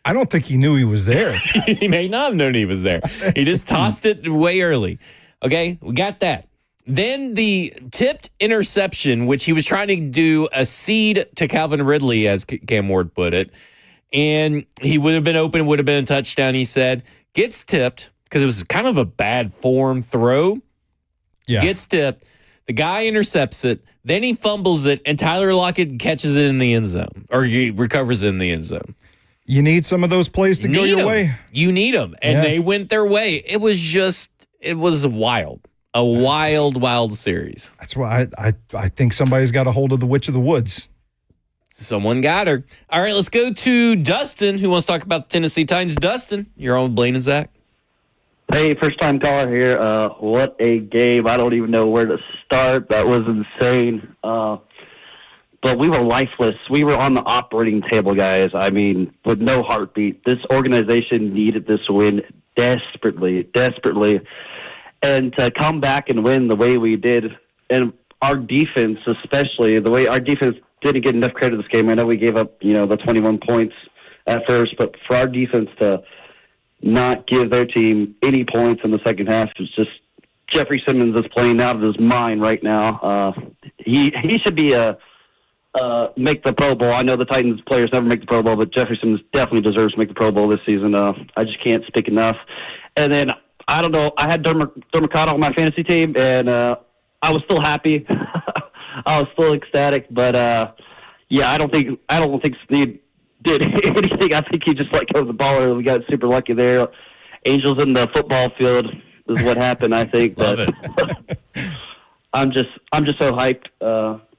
I don't think he knew he was there. He may not have known he was there. He just tossed it way early. Okay, we got that. Then the tipped interception, which he was trying to do a seed to Calvin Ridley, as Cam Ward put it, and he would have been open, would have been a touchdown, he said, gets tipped. Because it was kind of a bad form throw. Yeah. Gets tipped. The guy intercepts it. Then he fumbles it, and Tyler Lockett catches it in the end zone. Or he recovers it in the end zone. You need some of those plays to go your way. You need them. And they went their way. It was wild. A wild series. That's why I think somebody's got a hold of the Witch of the Woods. Someone got her. All right, let's go to Dustin, who wants to talk about the Tennessee Titans. Dustin, you're on with Blaine and Zach. Hey, first-time caller here. What a game. I don't even know where to start. That was insane. But we were lifeless. We were on the operating table, guys. I mean, with no heartbeat. This organization needed this win desperately. And to come back and win the way we did, and our defense especially, the way our defense didn't get enough credit this game. I know we gave up, the 21 points at first, but for our defense to not give their team any points in the second half. It's just Jeffrey Simmons is playing out of his mind right now. He should be make the Pro Bowl. I know the Titans players never make the Pro Bowl, but Jeffrey Simmons definitely deserves to make the Pro Bowl this season. I just can't speak enough. And then I don't know. I had Dermocado on my fantasy team, and I was still happy. I was still ecstatic, but I don't think Snead did anything. I think he just let go of the ball early. We got super lucky there. Angels in the football field is what happened, I think. Love but it. I'm just so hyped.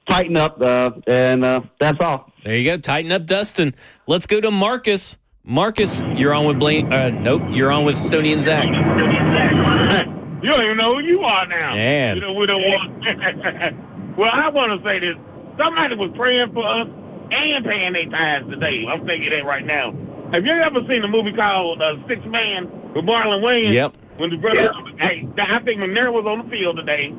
Tighten up, and that's all. There you go. Tighten up, Dustin. Let's go to Marcus. Marcus, you're on with Blaine. Nope, you're on with Stoney and Zach. You don't even know who you are now. Man. We don't want. Well, I want to say this. Somebody was praying for us and paying their tithes today. I'm thinking that right now. Have you ever seen a movie called Six Man with Marlon Wayans? Yep. When the brother, hey, I think McNair was on the field today,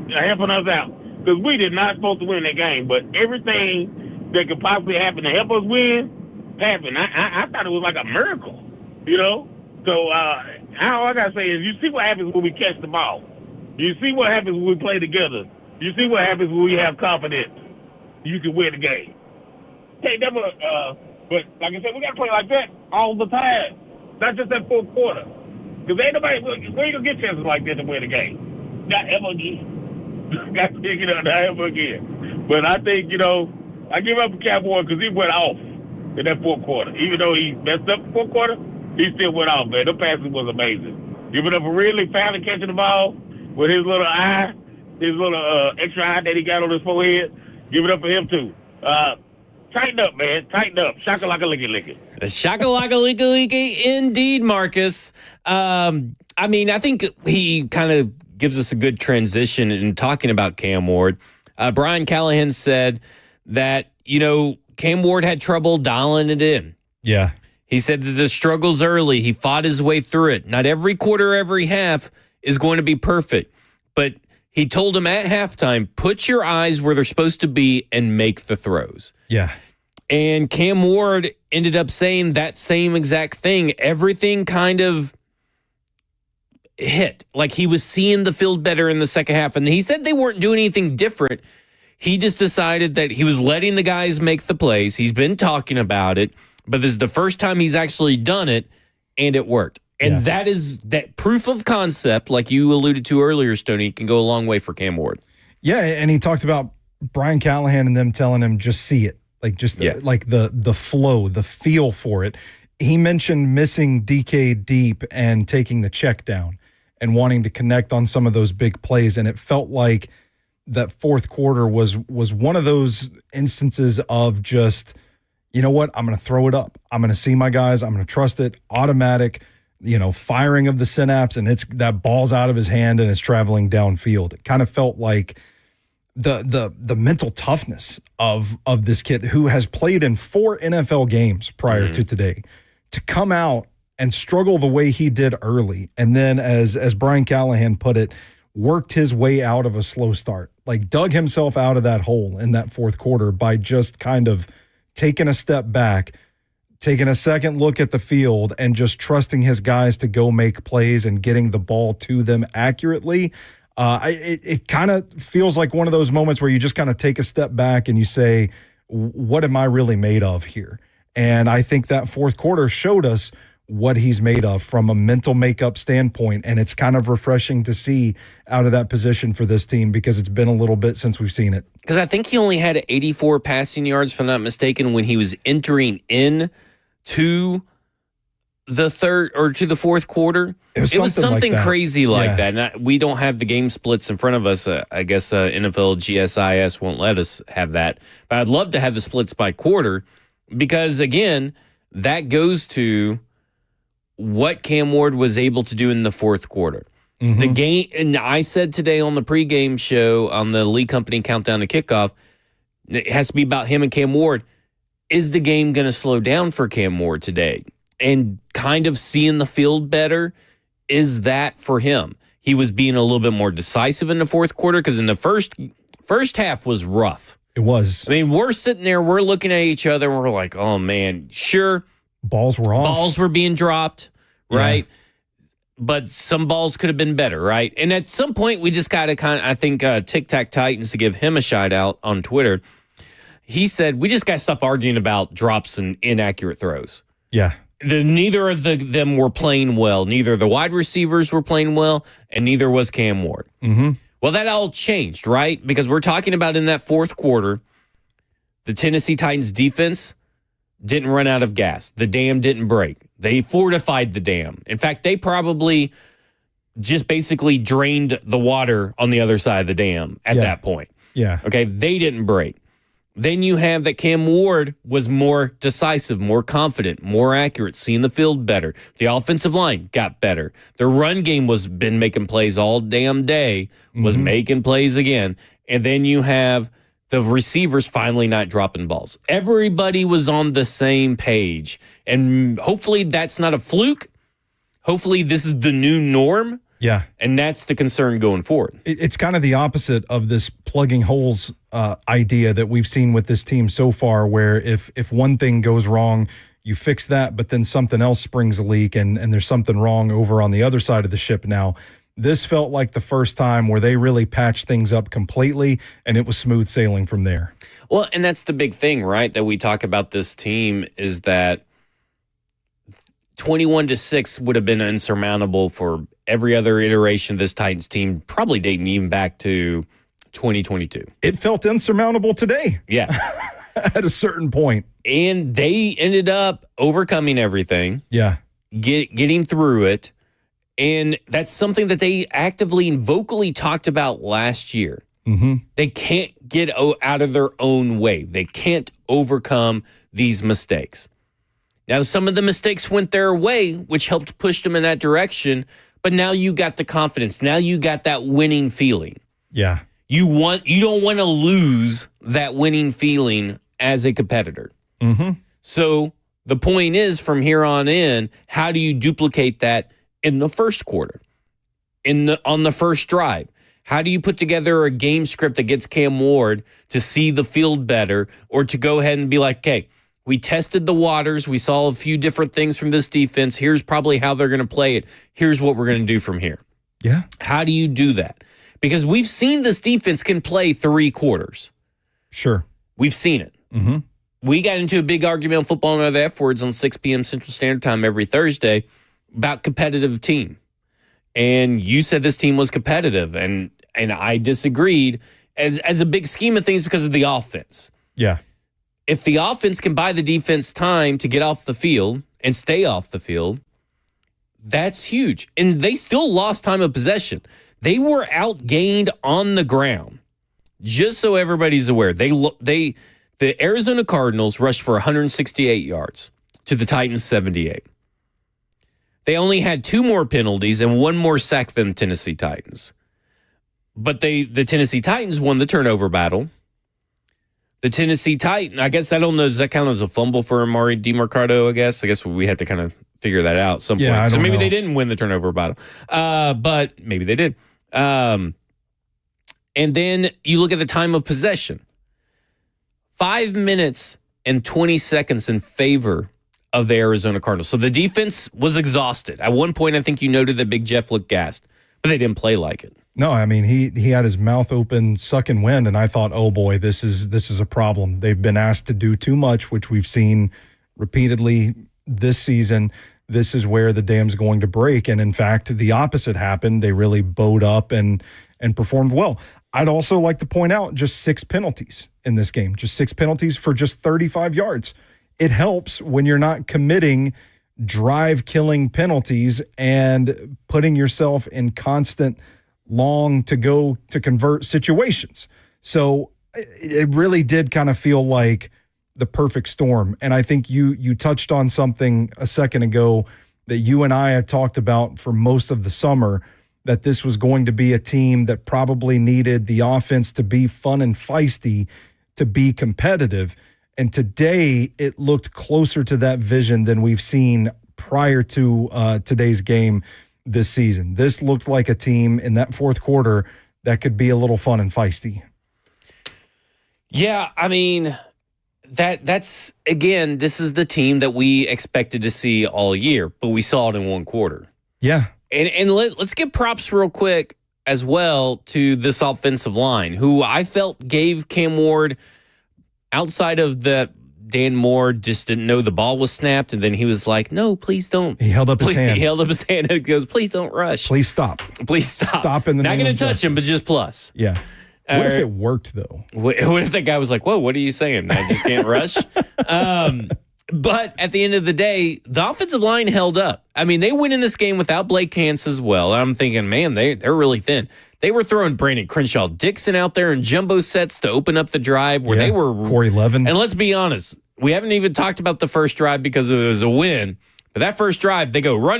helping us out, because we did not supposed to win that game, but everything that could possibly happen to help us win happened. I thought it was like a miracle, So all I gotta say is, you see what happens when we catch the ball. You see what happens when we play together. You see what happens when we have confidence. You can win the game. Hey, but like I said, we got to play like that all the time. Not just that fourth quarter. Because ain't nobody, we ain't going to get chances like that to win the game. Not ever again. Got to pick it up, not ever again. But I think, I give up to Cowboy because he went off in that fourth quarter. Even though he messed up the fourth quarter, he still went off, man. The passing was amazing. Giving up a really finally catching the ball with his little eye, his little extra eye that he got on his forehead. Give it up for him, too. Tighten up, man. Tighten up. Shaka-laka-licky-licky. Shaka-laka-licky-licky indeed, Marcus. I think he kind of gives us a good transition in talking about Cam Ward. Brian Callahan said that, Cam Ward had trouble dialing it in. Yeah. He said that the struggles early, he fought his way through it. Not every quarter, every half is going to be perfect. But he told him at halftime, put your eyes where they're supposed to be and make the throws. Yeah. And Cam Ward ended up saying that same exact thing. Everything kind of hit. Like he was seeing the field better in the second half. And he said they weren't doing anything different. He just decided that he was letting the guys make the plays. He's been talking about it, but this is the first time he's actually done it, and it worked. And that is that proof of concept, like you alluded to earlier, Stoney, can go a long way for Cam Ward. Yeah, and he talked about Brian Callahan and them telling him just see it, like just like the flow, the feel for it. He mentioned missing DK deep and taking the check down and wanting to connect on some of those big plays, and it felt like that fourth quarter was one of those instances of just, you know what, I'm going to throw it up. I'm going to see my guys. I'm going to trust it. Automatic, firing of the synapse, and it's that ball's out of his hand and it's traveling downfield. It kind of felt like the mental toughness of this kid who has played in 4 NFL games prior to today to come out and struggle the way he did early. And then as Brian Callahan put it, worked his way out of a slow start, like dug himself out of that hole in that fourth quarter by just kind of taking a step back, taking a second look at the field and just trusting his guys to go make plays and getting the ball to them accurately. It kind of feels like one of those moments where you just kind of take a step back and you say, what am I really made of here? And I think that fourth quarter showed us what he's made of from a mental makeup standpoint. And it's kind of refreshing to see out of that position for this team because it's been a little bit since we've seen it. Because I think he only had 84 passing yards, if I'm not mistaken, when he was entering in to the third or to the fourth quarter. It was something like crazy like that. And we don't have the game splits in front of us. I guess NFL GSIS won't let us have that. But I'd love to have the splits by quarter because, again, that goes to what Cam Ward was able to do in the fourth quarter. The game, and I said today on the pregame show on the Lee Company Countdown to Kickoff, it has to be about him and Cam Ward. Is the game going to slow down for Cam Ward today? And kind of seeing the field better, is that for him? He was being a little bit more decisive in the fourth quarter because in the first half was rough. It was. I mean, we're sitting there, we're looking at each other, and we're like, oh, man, sure. Balls were off. Balls were being dropped, right? Yeah. But some balls could have been better, right? And at some point, we just got to I think Tic Tac Titans, to give him a shout out on Twitter, he said, we just got to stop arguing about drops and inaccurate throws. Yeah. Neither of them were playing well. Neither the wide receivers were playing well, and neither was Cam Ward. Well, that all changed, right? Because we're talking about in that fourth quarter, the Tennessee Titans defense didn't run out of gas. The dam didn't break. They fortified the dam. In fact, they probably just basically drained the water on the other side of the dam at that point. Yeah. Okay, they didn't break. Then you have that Cam Ward was more decisive, more confident, more accurate, seeing the field better. The offensive line got better. The run game was been making plays all damn day, was making plays again. And then you have the receivers finally not dropping balls. Everybody was on the same page. And hopefully that's not a fluke. Hopefully this is the new norm. Yeah. And that's the concern going forward. It's kind of the opposite of this plugging holes idea that we've seen with this team so far, where if one thing goes wrong, you fix that, but then something else springs a leak and there's something wrong over on the other side of the ship now. This felt like the first time where they really patched things up completely, and it was smooth sailing from there. Well, and that's the big thing, right, that we talk about this team is that 21-6 would have been insurmountable for every other iteration of this Titans team, probably dating even back to 2022. It felt insurmountable today. Yeah. At a certain point. And they ended up overcoming everything. Yeah. Getting through it. And that's something that they actively and vocally talked about last year. They can't get out of their own way. They can't overcome these mistakes. Now, some of the mistakes went their way, which helped push them in that direction. But now you got the confidence. Now you got that winning feeling. Yeah. You don't want to lose that winning feeling as a competitor. So the point is, from here on in, how do you duplicate that in the first quarter, on the first drive? How do you put together a game script that gets Cam Ward to see the field better, or to go ahead and be like, okay, we tested the waters. We saw a few different things from this defense. Here's probably how they're going to play it. Here's what we're going to do from here. Yeah. How do you do that? Because we've seen this defense can play 3 quarters. Sure. We've seen it. We got into a big argument on Football and Other F Words on 6 p.m. Central Standard Time every Thursday about competitive team. And you said this team was competitive, and I disagreed as a big scheme of things because of the offense. Yeah. If the offense can buy the defense time to get off the field and stay off the field, that's huge. And they still lost time of possession. They were outgained on the ground just so everybody's aware, the Arizona Cardinals rushed for 168 yards to the Titans 78. They only had 2 more penalties and 1 more sack than Tennessee Titans. But the Tennessee Titans won the turnover battle. The Tennessee Titans, I guess, I don't know, does that count as a fumble for Amari DiMercado, I guess? I guess we have to kind of figure that out at some point. So maybe they didn't win the turnover battle. But maybe they did. And then you look at the time of possession. 5 minutes and 20 seconds in favor of the Arizona Cardinals. So the defense was exhausted. At one point, I think you noted that Big Jeff looked gassed, but they didn't play like it. No, I mean, he had his mouth open, sucking wind, and I thought, oh boy, this is a problem. They've been asked to do too much, which we've seen repeatedly this season. This is where the dam's going to break. And in fact, the opposite happened. They really bowed up and performed well. I'd also like to point out just 6 penalties in this game, just 6 penalties for just 35 yards. It helps when you're not committing drive-killing penalties and putting yourself in constant long to go to convert situations. So it really did kind of feel like the perfect storm. And I think you touched on something a second ago that you and I had talked about for most of the summer, that this was going to be a team that probably needed the offense to be fun and feisty, to be competitive. And today it looked closer to that vision than we've seen prior to today's game this season. This looked like a team in that fourth quarter that could be a little fun and feisty. Yeah, I mean, that's again, this is the team that we expected to see all year, but we saw it in one quarter. Yeah. And let's give props real quick as well to this offensive line, who I felt gave Cam Ward, outside of the Dan Moore just didn't know the ball was snapped, and then he was like, no, please don't. He held up his hand. He held up his hand and goes, please don't rush. Please stop. Please stop. Stop in the Not name going of to touch justice. him, but just plus. Yeah. What if it worked, though? What if that guy was like, whoa, what are you saying? I just can't rush? But at the end of the day, the offensive line held up. I mean, they went in this game without Blake Hance as well. I'm thinking, man, they're really thin. They were throwing Brandon Crenshaw Dixon out there in jumbo sets to open up the drive where they were. Corey Levin. And let's be honest, we haven't even talked about the first drive because it was a win. But that first drive, they go run,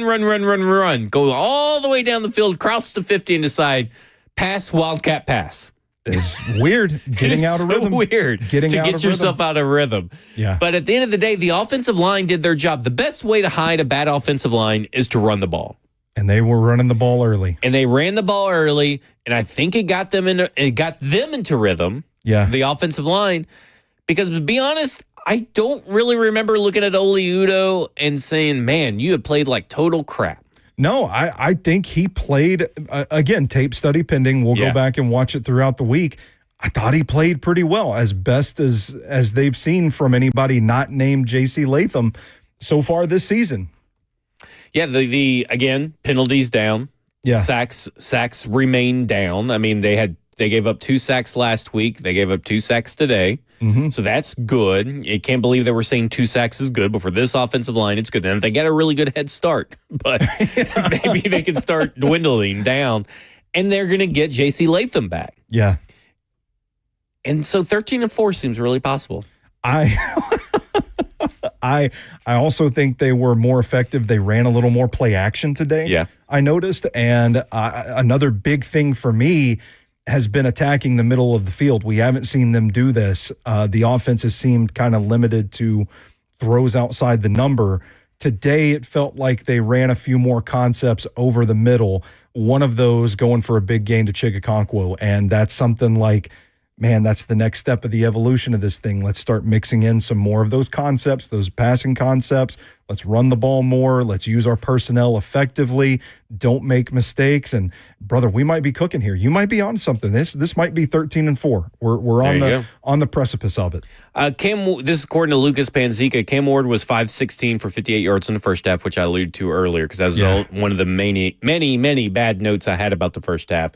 go all the way down the field, cross to 50 and decide pass, wildcat pass. It's weird getting out of rhythm. Weird to get yourself out of rhythm. Yeah. But at the end of the day, the offensive line did their job. The best way to hide a bad offensive line is to run the ball. And they were running the ball early. And they ran the ball early, and I think it got them into rhythm. Yeah. The offensive line, because to be honest, I don't really remember looking at Oli Udoh and saying, "Man, you have played like total crap." No, I think he played, again, tape study pending. We'll go back and watch it throughout the week. I thought he played pretty well, as best as they've seen from anybody not named J.C. Latham so far this season. Yeah, the again, penalties down. Yeah. Sacks remain down. I mean, they gave up 2 sacks last week. They gave up 2 sacks today. Mm-hmm. So that's good. You can't believe that we're saying 2 sacks is good, but for this offensive line, it's good. And they got a really good head start, but maybe they can start dwindling down, and they're going to get J.C. Latham back. Yeah. And so 13-4 seems really possible. I also think they were more effective. They ran a little more play action today. Yeah. I noticed. And another big thing for me has been attacking the middle of the field. We haven't seen them do this. The offense has seemed kind of limited to throws outside the number. Today, it felt like they ran a few more concepts over the middle. One of those going for a big gain to Chigakonkwo. And that's something like, man, that's the next step of the evolution of this thing. Let's start mixing in some more of those concepts, those passing concepts. Let's run the ball more. Let's use our personnel effectively. Don't make mistakes. And brother, we might be cooking here. You might be on something. This might be 13-4. We're on the precipice of it. This is according to Lucas Panzica. Cam Ward was 5-16 for 58 yards in the first half, which I alluded to earlier because that was one of the many bad notes I had about the first half.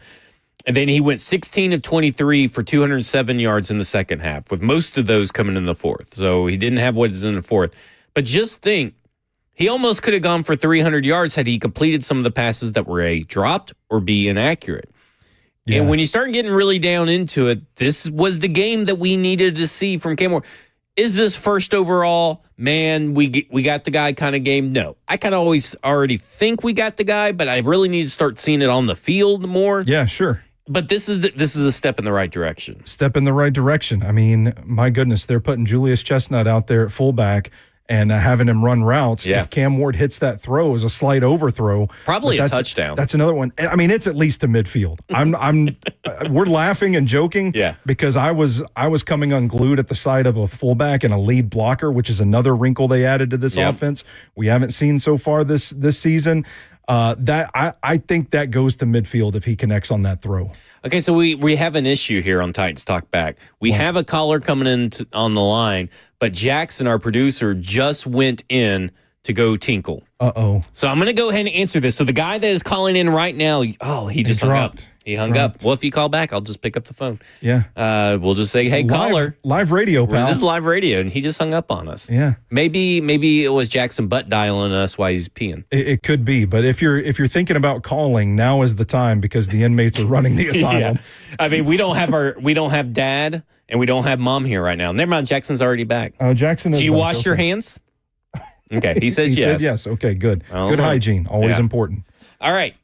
And then he went 16 of 23 for 207 yards in the second half, with most of those coming in the fourth. So he didn't have what is in the fourth. But just think, he almost could have gone for 300 yards had he completed some of the passes that were A, dropped, or B, inaccurate. Yeah. And when you start getting really down into it, this was the game that we needed to see from Cam Ward. Is this first overall, man, we got the guy kind of game? No. I kind of always already think we got the guy, but I really need to start seeing it on the field more. Yeah, sure. But this is a step in the right direction. Step in the right direction. I mean, my goodness, they're putting Julius Chestnut out there at fullback and having him run routes. Yeah. If Cam Ward hits that throw as a slight overthrow, Probably a touchdown. That's another one. I mean, it's at least to midfield. We're laughing and joking because I was coming unglued at the side of a fullback and a lead blocker, which is another wrinkle they added to this offense we haven't seen so far this season. I think that goes to midfield if he connects on that throw. Okay, so we have an issue here on Titans Talk Back. We have a caller coming in on the line, but Jackson, our producer, just went in to go tinkle. Uh-oh. So I'm going to go ahead and answer this. So the guy that is calling in right now, he just hung up. He hung up. Well, if you call back, I'll just pick up the phone. Yeah. We'll just say, hey, caller. Live radio, pal. This is live radio, and he just hung up on us. Yeah. Maybe it was Jackson butt dialing us while he's peeing. It could be, but if you're thinking about calling, now is the time because the inmates are running the asylum. I mean, we don't have dad and we don't have mom here right now. Never mind, Jackson's already back. Jackson is Do you back. wash your hands? Okay, he says he yes. said yes. Okay, good. Good hygiene, always important. All right.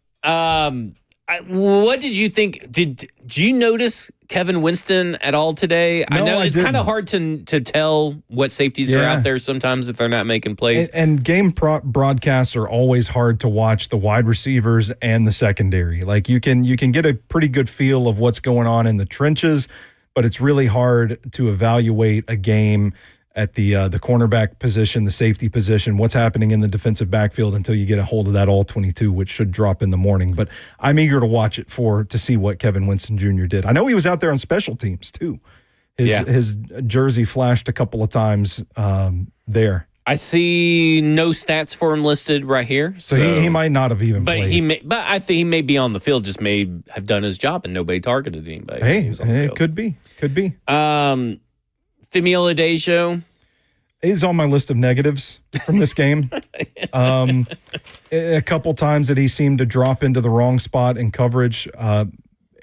What did you think? Did you notice Kevin Winston at all today? No, I know it's kind didn't. of hard to tell what safeties are out there sometimes if they're not making plays. And game broadcasts are always hard to watch the wide receivers and the secondary. Like you can get a pretty good feel of what's going on in the trenches, but it's really hard to evaluate a game at the cornerback position, the safety position, what's happening in the defensive backfield until you get a hold of that all-22, which should drop in the morning. But I'm eager to watch it to see what Kevin Winston Jr. did. I know he was out there on special teams, too. His jersey flashed a couple of times there. I see no stats for him listed right here. So he might not have even played. But I think he may be on the field, just may have done his job and nobody targeted anybody. Hey, it could be. Femi Oladejo is on my list of negatives from this game. A couple times that he seemed to drop into the wrong spot in coverage,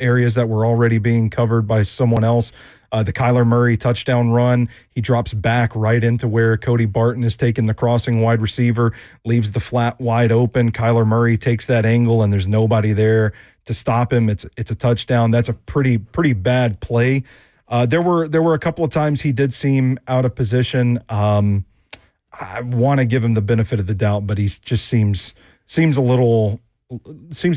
areas that were already being covered by someone else. The Kyler Murray touchdown run, he drops back right into where Cody Barton is taking the crossing wide receiver, leaves the flat wide open. Kyler Murray takes that angle, and there's nobody there to stop him. It's a touchdown. That's a pretty bad play. There were a couple of times he did seem out of position. I want to give him the benefit of the doubt, but he just seems to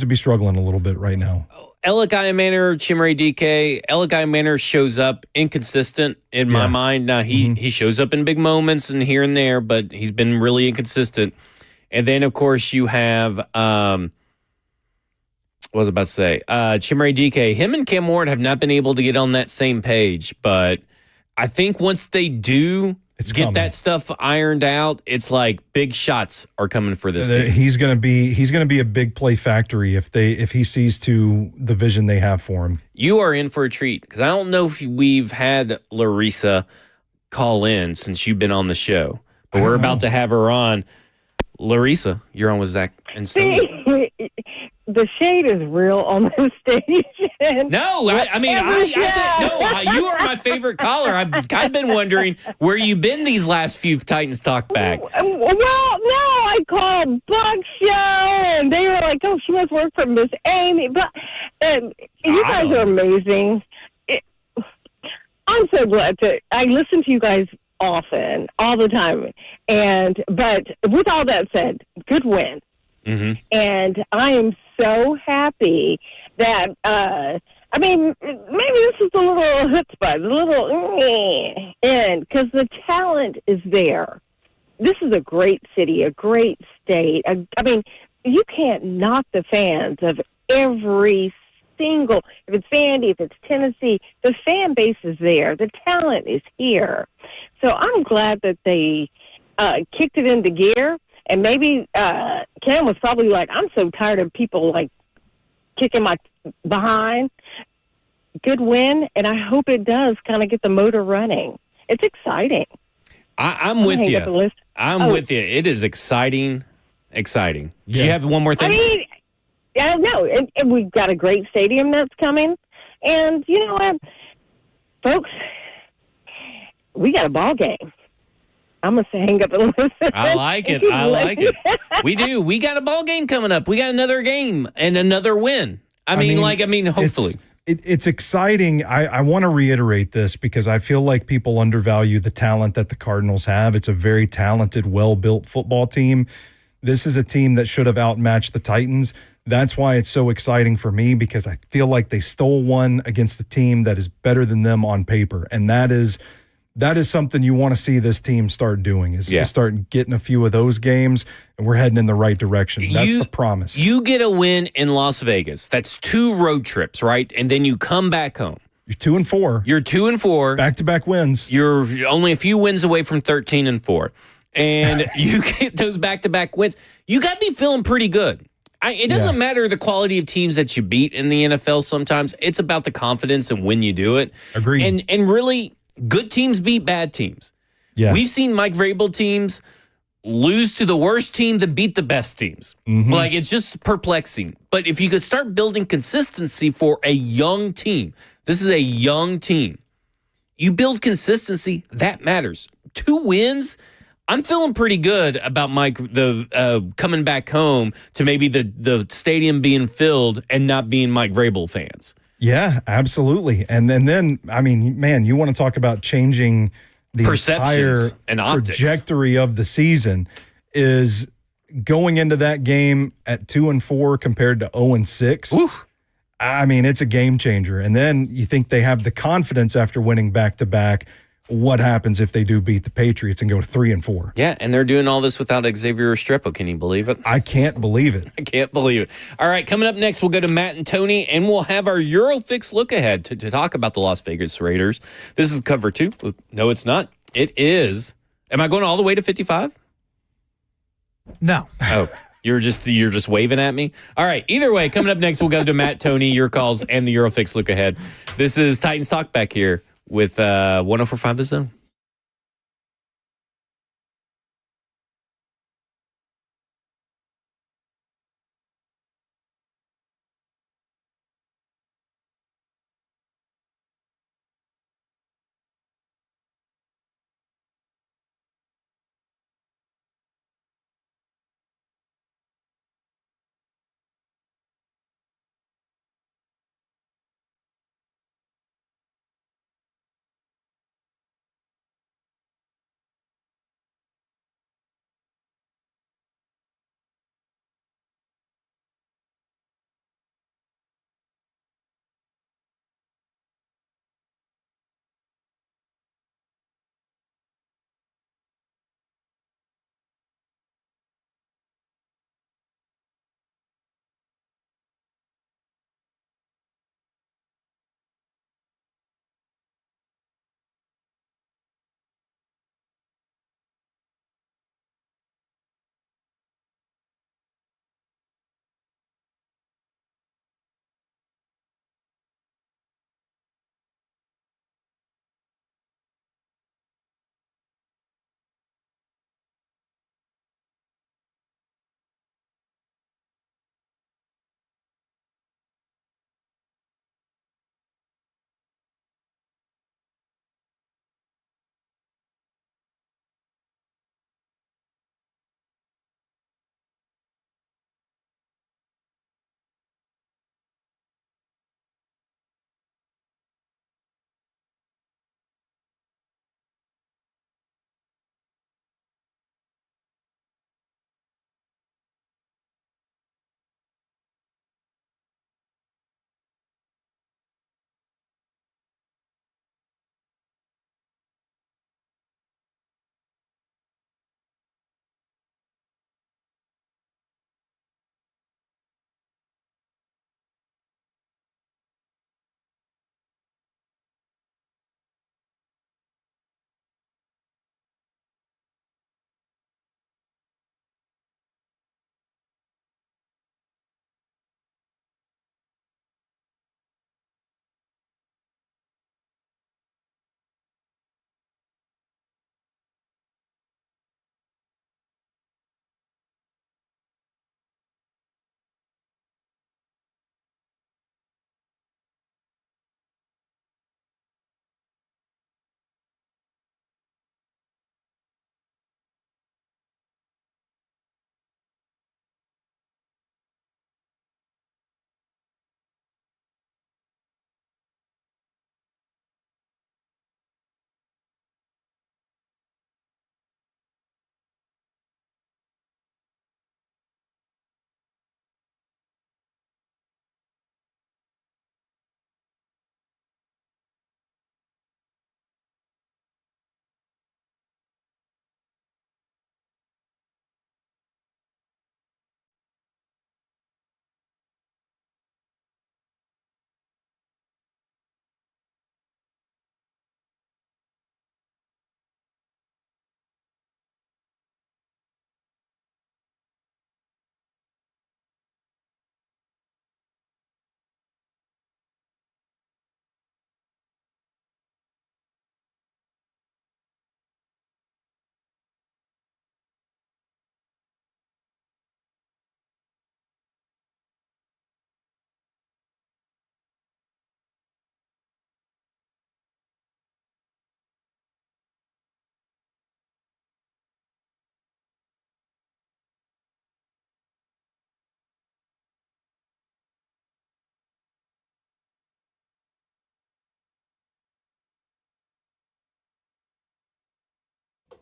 be struggling a little bit right now. Elikai Manor, Chimere DK. Elikai Manor shows up inconsistent in my mind. Now he shows up in big moments and here and there, but he's been really inconsistent. And then of course you have what was I about to say? Chimere DK. Him and Cam Ward have not been able to get on that same page, but I think once they do get that stuff ironed out, it's like big shots are coming for this team. He's gonna be a big play factory if he sees to the vision they have for him. You are in for a treat because I don't know if we've had Larissa call in since you've been on the show, but we're about to have her on. Larissa, you're on with Zach and Sonia. The shade is real on this station. No, I mean, you are my favorite caller. I've kind of been wondering where you've been these last few Titans Talk Back. Well, no, I called Buck Show, and they were like, "Oh, she must work for Miss Amy." But you guys are amazing. I'm so glad I listen to you guys often, all the time. But with all that said, good win. Mm-hmm. And I am so happy that, maybe this is a little chutzpah, and because the talent is there. This is a great city, a great state. You can't knock the fans of every single, if it's Vandy, if it's Tennessee, the fan base is there. The talent is here. So I'm glad that they kicked it into gear. And maybe Cam was probably like, I'm so tired of people, like, kicking my behind. Good win, and I hope it does kind of get the motor running. It's exciting. I'm with you. I'm with you. It is exciting. Did you have one more thing? Yeah, no, and we've got a great stadium that's coming. And you know what, folks, we got a ball game. I'm going to hang up and listen. I like it. I like it. We do. We got a ball game coming up. We got another game and another win. I mean, hopefully. It's exciting. I want to reiterate this because I feel like people undervalue the talent that the Cardinals have. It's a very talented, well-built football team. This is a team that should have outmatched the Titans. That's why it's so exciting for me, because I feel like they stole one against a team that is better than them on paper. And that is something you want to see this team start doing, is start getting a few of those games, and we're heading in the right direction. That's the promise. You get a win in Las Vegas. That's 2 road trips, right? And then you come back home. You're 2-4. You're 2-4. Back-to-back wins. You're only a few wins away from 13-4. And you get those back-to-back wins. You got to be feeling pretty good. It doesn't matter the quality of teams that you beat in the NFL sometimes. It's about the confidence and when you do it. Agreed. And really, good teams beat bad teams. Yeah. We've seen Mike Vrabel teams lose to the worst team that beat the best teams. Mm-hmm. Like, it's just perplexing. But if you could start building consistency for a young team, this is a young team. You build consistency, that matters. 2 wins, I'm feeling pretty good about Mike coming back home to maybe the stadium being filled and not being Mike Vrabel fans. Yeah, absolutely. And then I mean, man, you want to talk about changing the perceptions entire and optics. Trajectory of the season, is going into that game at 2-4 compared to 0-6. Woo. I mean, it's a game changer. And then you think they have the confidence after winning back-to-back. What happens if they do beat the Patriots and go 3-4? Yeah, and they're doing all this without Xavier Restrepo. Can you believe it? I can't believe it. I can't believe it. All right, coming up next, we'll go to Matt and Tony, and we'll have our Eurofix look ahead to talk about the Las Vegas Raiders. This is cover 2. No, it's not. It is. Am I going all the way to 55? No. Oh, you're just waving at me? All right, either way, coming up next, we'll go to Matt, Tony, your calls, and the Eurofix look ahead. This is Titans Talkback here with 104.5 The Zone.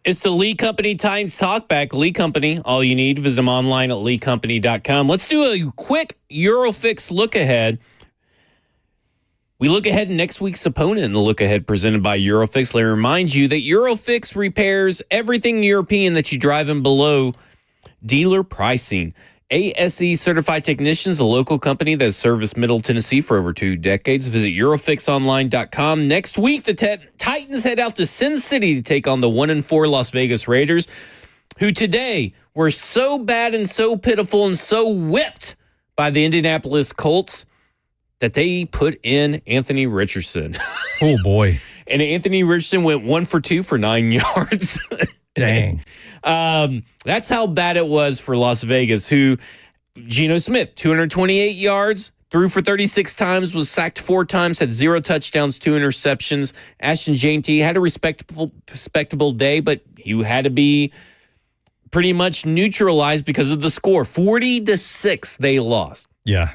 It's the Lee Company Titans Talkback. Lee Company, all you need. Visit them online at leecompany.com. Let's do a quick Eurofix look ahead. We look ahead next week's opponent in the look ahead presented by Eurofix. Let me remind you that Eurofix repairs everything European that you drive in below dealer pricing. ASE Certified Technicians, a local company that has serviced Middle Tennessee for over 2 decades. Visit EurofixOnline.com. Next week, the Titans head out to Sin City to take on the 1-4 Las Vegas Raiders, who today were so bad and so pitiful and so whipped by the Indianapolis Colts that they put in Anthony Richardson. Oh, boy. And Anthony Richardson went 1 for 2 for 9 yards. Dang. That's how bad it was for Las Vegas, who Geno Smith, 228 yards, threw for 36 times, was sacked 4 times, had 0 touchdowns, 2 interceptions. Ashton Jeanty had a respectable day, but you had to be pretty much neutralized because of the score. 40-6 they lost. Yeah.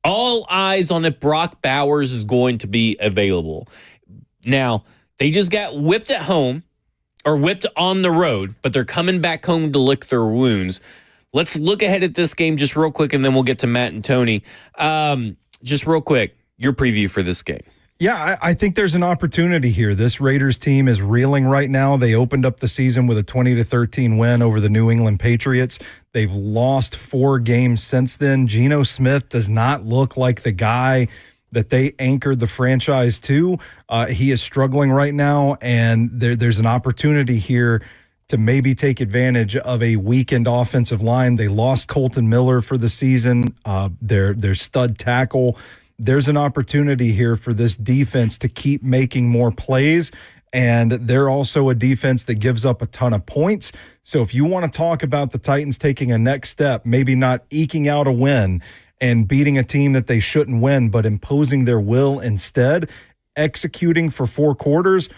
All eyes on if Brock Bowers is going to be available. Now, they just got whipped at home. Or whipped on the road, but they're coming back home to lick their wounds. Let's look ahead at this game just real quick, and then we'll get to Matt and Tony. Just real quick, your preview for this game. Yeah, I think there's an opportunity here. This Raiders team is reeling right now. They opened up the season with a 20-13 win over the New England Patriots. They've lost 4 games since then. Geno Smith does not look like the guy that they anchored the franchise to. He is struggling right now, and there's an opportunity here to maybe take advantage of a weakened offensive line. They lost Colton Miller for the season, their stud tackle. There's an opportunity here for this defense to keep making more plays, and they're also a defense that gives up a ton of points. So if you want to talk about the Titans taking a next step, maybe not eking out a win and beating a team that they shouldn't win, but imposing their will instead, executing for 4 quarters,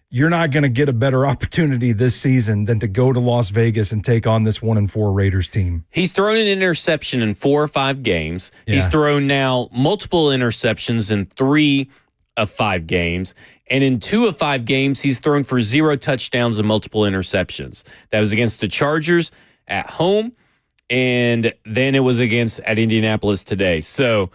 you're not going to get a better opportunity this season than to go to Las Vegas and take on this 1-4 Raiders team. He's thrown an interception in 4 or 5 games. Yeah. He's thrown now multiple interceptions in 3 of 5 games. And in 2 of 5 games, he's thrown for 0 touchdowns and multiple interceptions. That was against the Chargers at home. And then it was at Indianapolis today. So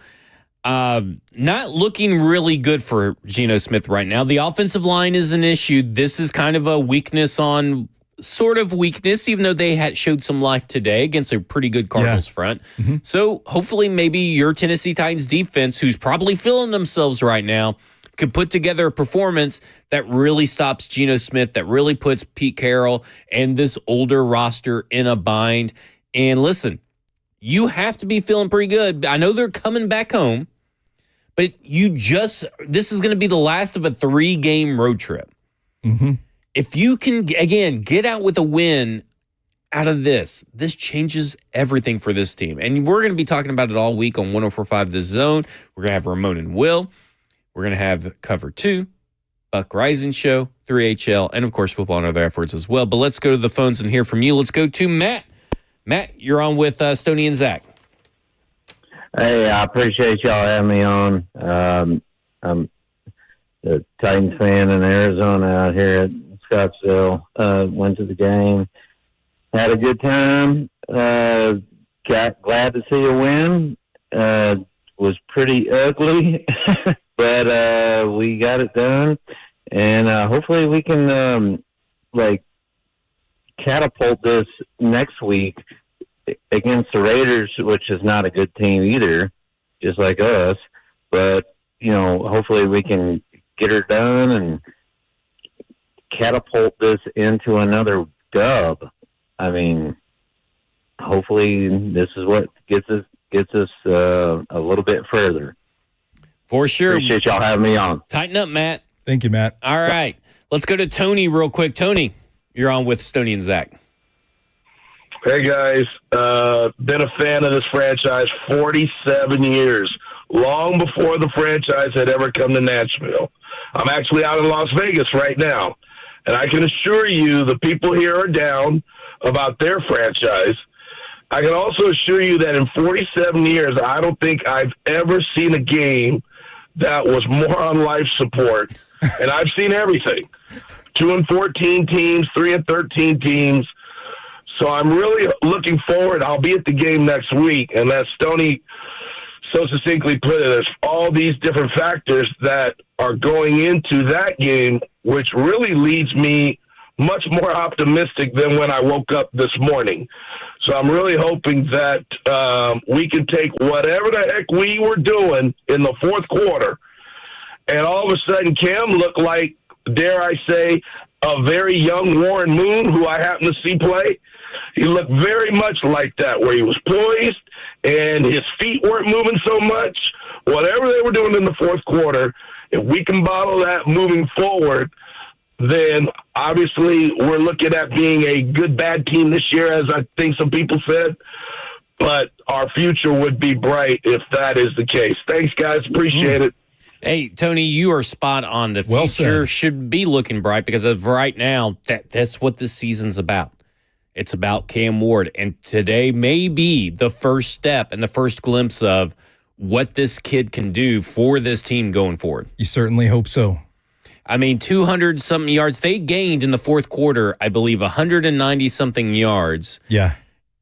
not looking really good for Geno Smith right now. The offensive line is an issue. This is kind of a weakness on sort of weakness, even though they had showed some life today against a pretty good Cardinals front. Mm-hmm. So hopefully maybe your Tennessee Titans defense, who's probably feeling themselves right now, could put together a performance that really stops Geno Smith, that really puts Pete Carroll and this older roster in a bind. And listen, you have to be feeling pretty good. I know they're coming back home, but this is going to be the last of a 3-game road trip. Mm-hmm. If you can, again, get out with a win out of this changes everything for this team. And we're going to be talking about it all week on 104.5 The Zone. We're going to have Ramon and Will. We're going to have Cover 2, Buck Rising Show, 3HL, and, of course, football and other efforts as well. But let's go to the phones and hear from you. Let's go to Matt. Matt, you're on with Stoney and Zach. Hey, I appreciate y'all having me on. I'm a Titans fan in Arizona out here at Scottsdale. Went to the game, had a good time. Got glad to see a win. Was pretty ugly, but we got it done, and hopefully we can catapult this next week against the Raiders, which is not a good team either, just like us. But, hopefully we can get her done and catapult this into another dub. I mean, hopefully this is what gets us a little bit further. For sure. Appreciate y'all having me on. Tighten up, Matt. Thank you, Matt. All right. Let's go to Tony real quick. Tony, you're on with Stoney and Zach. Hey, guys. Been a fan of this franchise 47 years, long before the franchise had ever come to Nashville. I'm actually out in Las Vegas right now, and I can assure you the people here are down about their franchise. I can also assure you that in 47 years, I don't think I've ever seen a game that was more on life support, and I've seen everything. 2-14 teams, 3-13 teams. So I'm really looking forward. I'll be at the game next week, and as Stoney so succinctly put it, there's all these different factors that are going into that game, which really leads me much more optimistic than when I woke up this morning. So I'm really hoping that we can take whatever the heck we were doing in the fourth quarter, and all of a sudden Cam looked like, dare I say, a very young Warren Moon, who I happen to see play. He looked very much like that, where he was poised and his feet weren't moving so much. Whatever they were doing in the fourth quarter, if we can bottle that moving forward, then obviously we're looking at being a good, bad team this year, as I think some people said. But our future would be bright if that is the case. Thanks, guys. Appreciate it. Hey, Tony, you are spot on. The Well future said. should be looking bright because of right now, that's what this season's about. It's about Cam Ward. And today may be the first step and the first glimpse of what this kid can do for this team going forward. You certainly hope so. I mean, 200-something yards. They gained in the fourth quarter, I believe, 190-something yards. Yeah.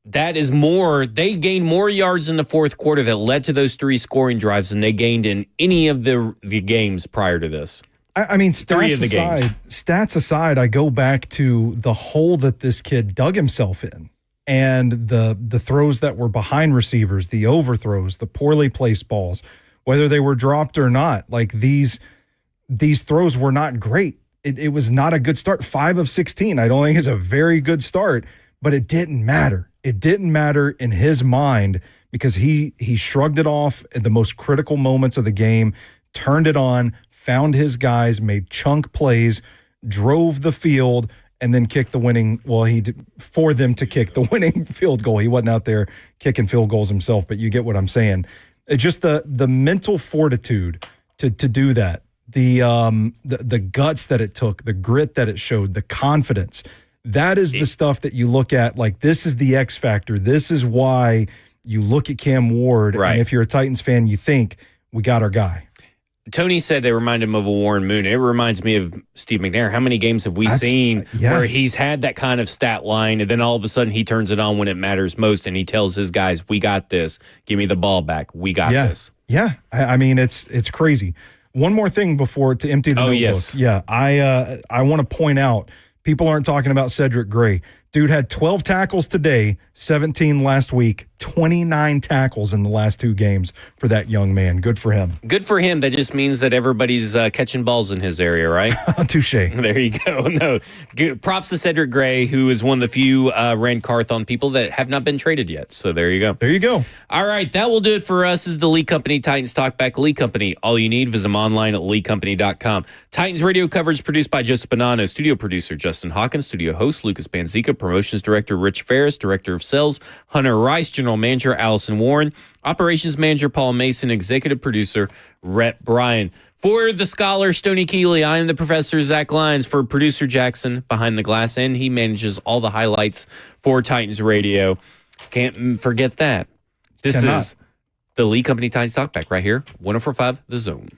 That is more. They gained more yards in the fourth quarter that led to those 3 scoring drives than they gained in any of the games prior to this. I mean, 3 of the games. stats aside, I go back to the hole that this kid dug himself in, and the throws that were behind receivers, the overthrows, the poorly placed balls, whether they were dropped or not. Like these throws were not great. It was not a good start. 5 of 16, I don't think is a very good start, but it didn't matter. It didn't matter in his mind because he shrugged it off at the most critical moments of the game, turned it on, found his guys, made chunk plays, drove the field, and then kicked the winning. Well, for them to kick the winning field goal. He wasn't out there kicking field goals himself, but you get what I'm saying. It's just the mental fortitude to do that, the guts that it took, the grit that it showed, the confidence. That is the stuff that you look at. Like, this is the X factor. This is why you look at Cam Ward, right. And if you're a Titans fan, you think we got our guy. Tony said they remind him of a Warren Moon. It reminds me of Steve McNair. How many games have we seen where he's had that kind of stat line, and then all of a sudden he turns it on when it matters most, and he tells his guys, we got this. Give me the ball back. We got this. Yeah. I mean, it's crazy. One more thing before to empty the notebook. Yes. Yeah, I want to point out, people aren't talking about Cedric Gray. Dude had 12 tackles today, 17 last week, 29 tackles in the last 2 games for that young man. Good for him. Good for him. That just means that everybody's catching balls in his area, right? Touche. There you go. No, props to Cedric Gray, who is one of the few Rand Carthon people that have not been traded yet. So there you go. There you go. All right, that will do it for us. This is the Lee Company Titans Talkback. Lee Company. All you need, visit them online at leecompany.com. Titans radio coverage produced by Joseph Bonanno, studio producer Justin Hawkins, studio host Lucas Panzica, promotions director Rich Ferris, director of sales Hunter Rice, general manager Allison Warren, operations manager Paul Mason, executive producer Rhett Bryan. For the scholar Stoney Keeley, I am the professor Zach Lyons. For producer Jackson behind the glass, and he manages all the highlights for Titans radio. Can't forget that. This is the Lee Company Titans Talkback right here, 104.5 The Zone.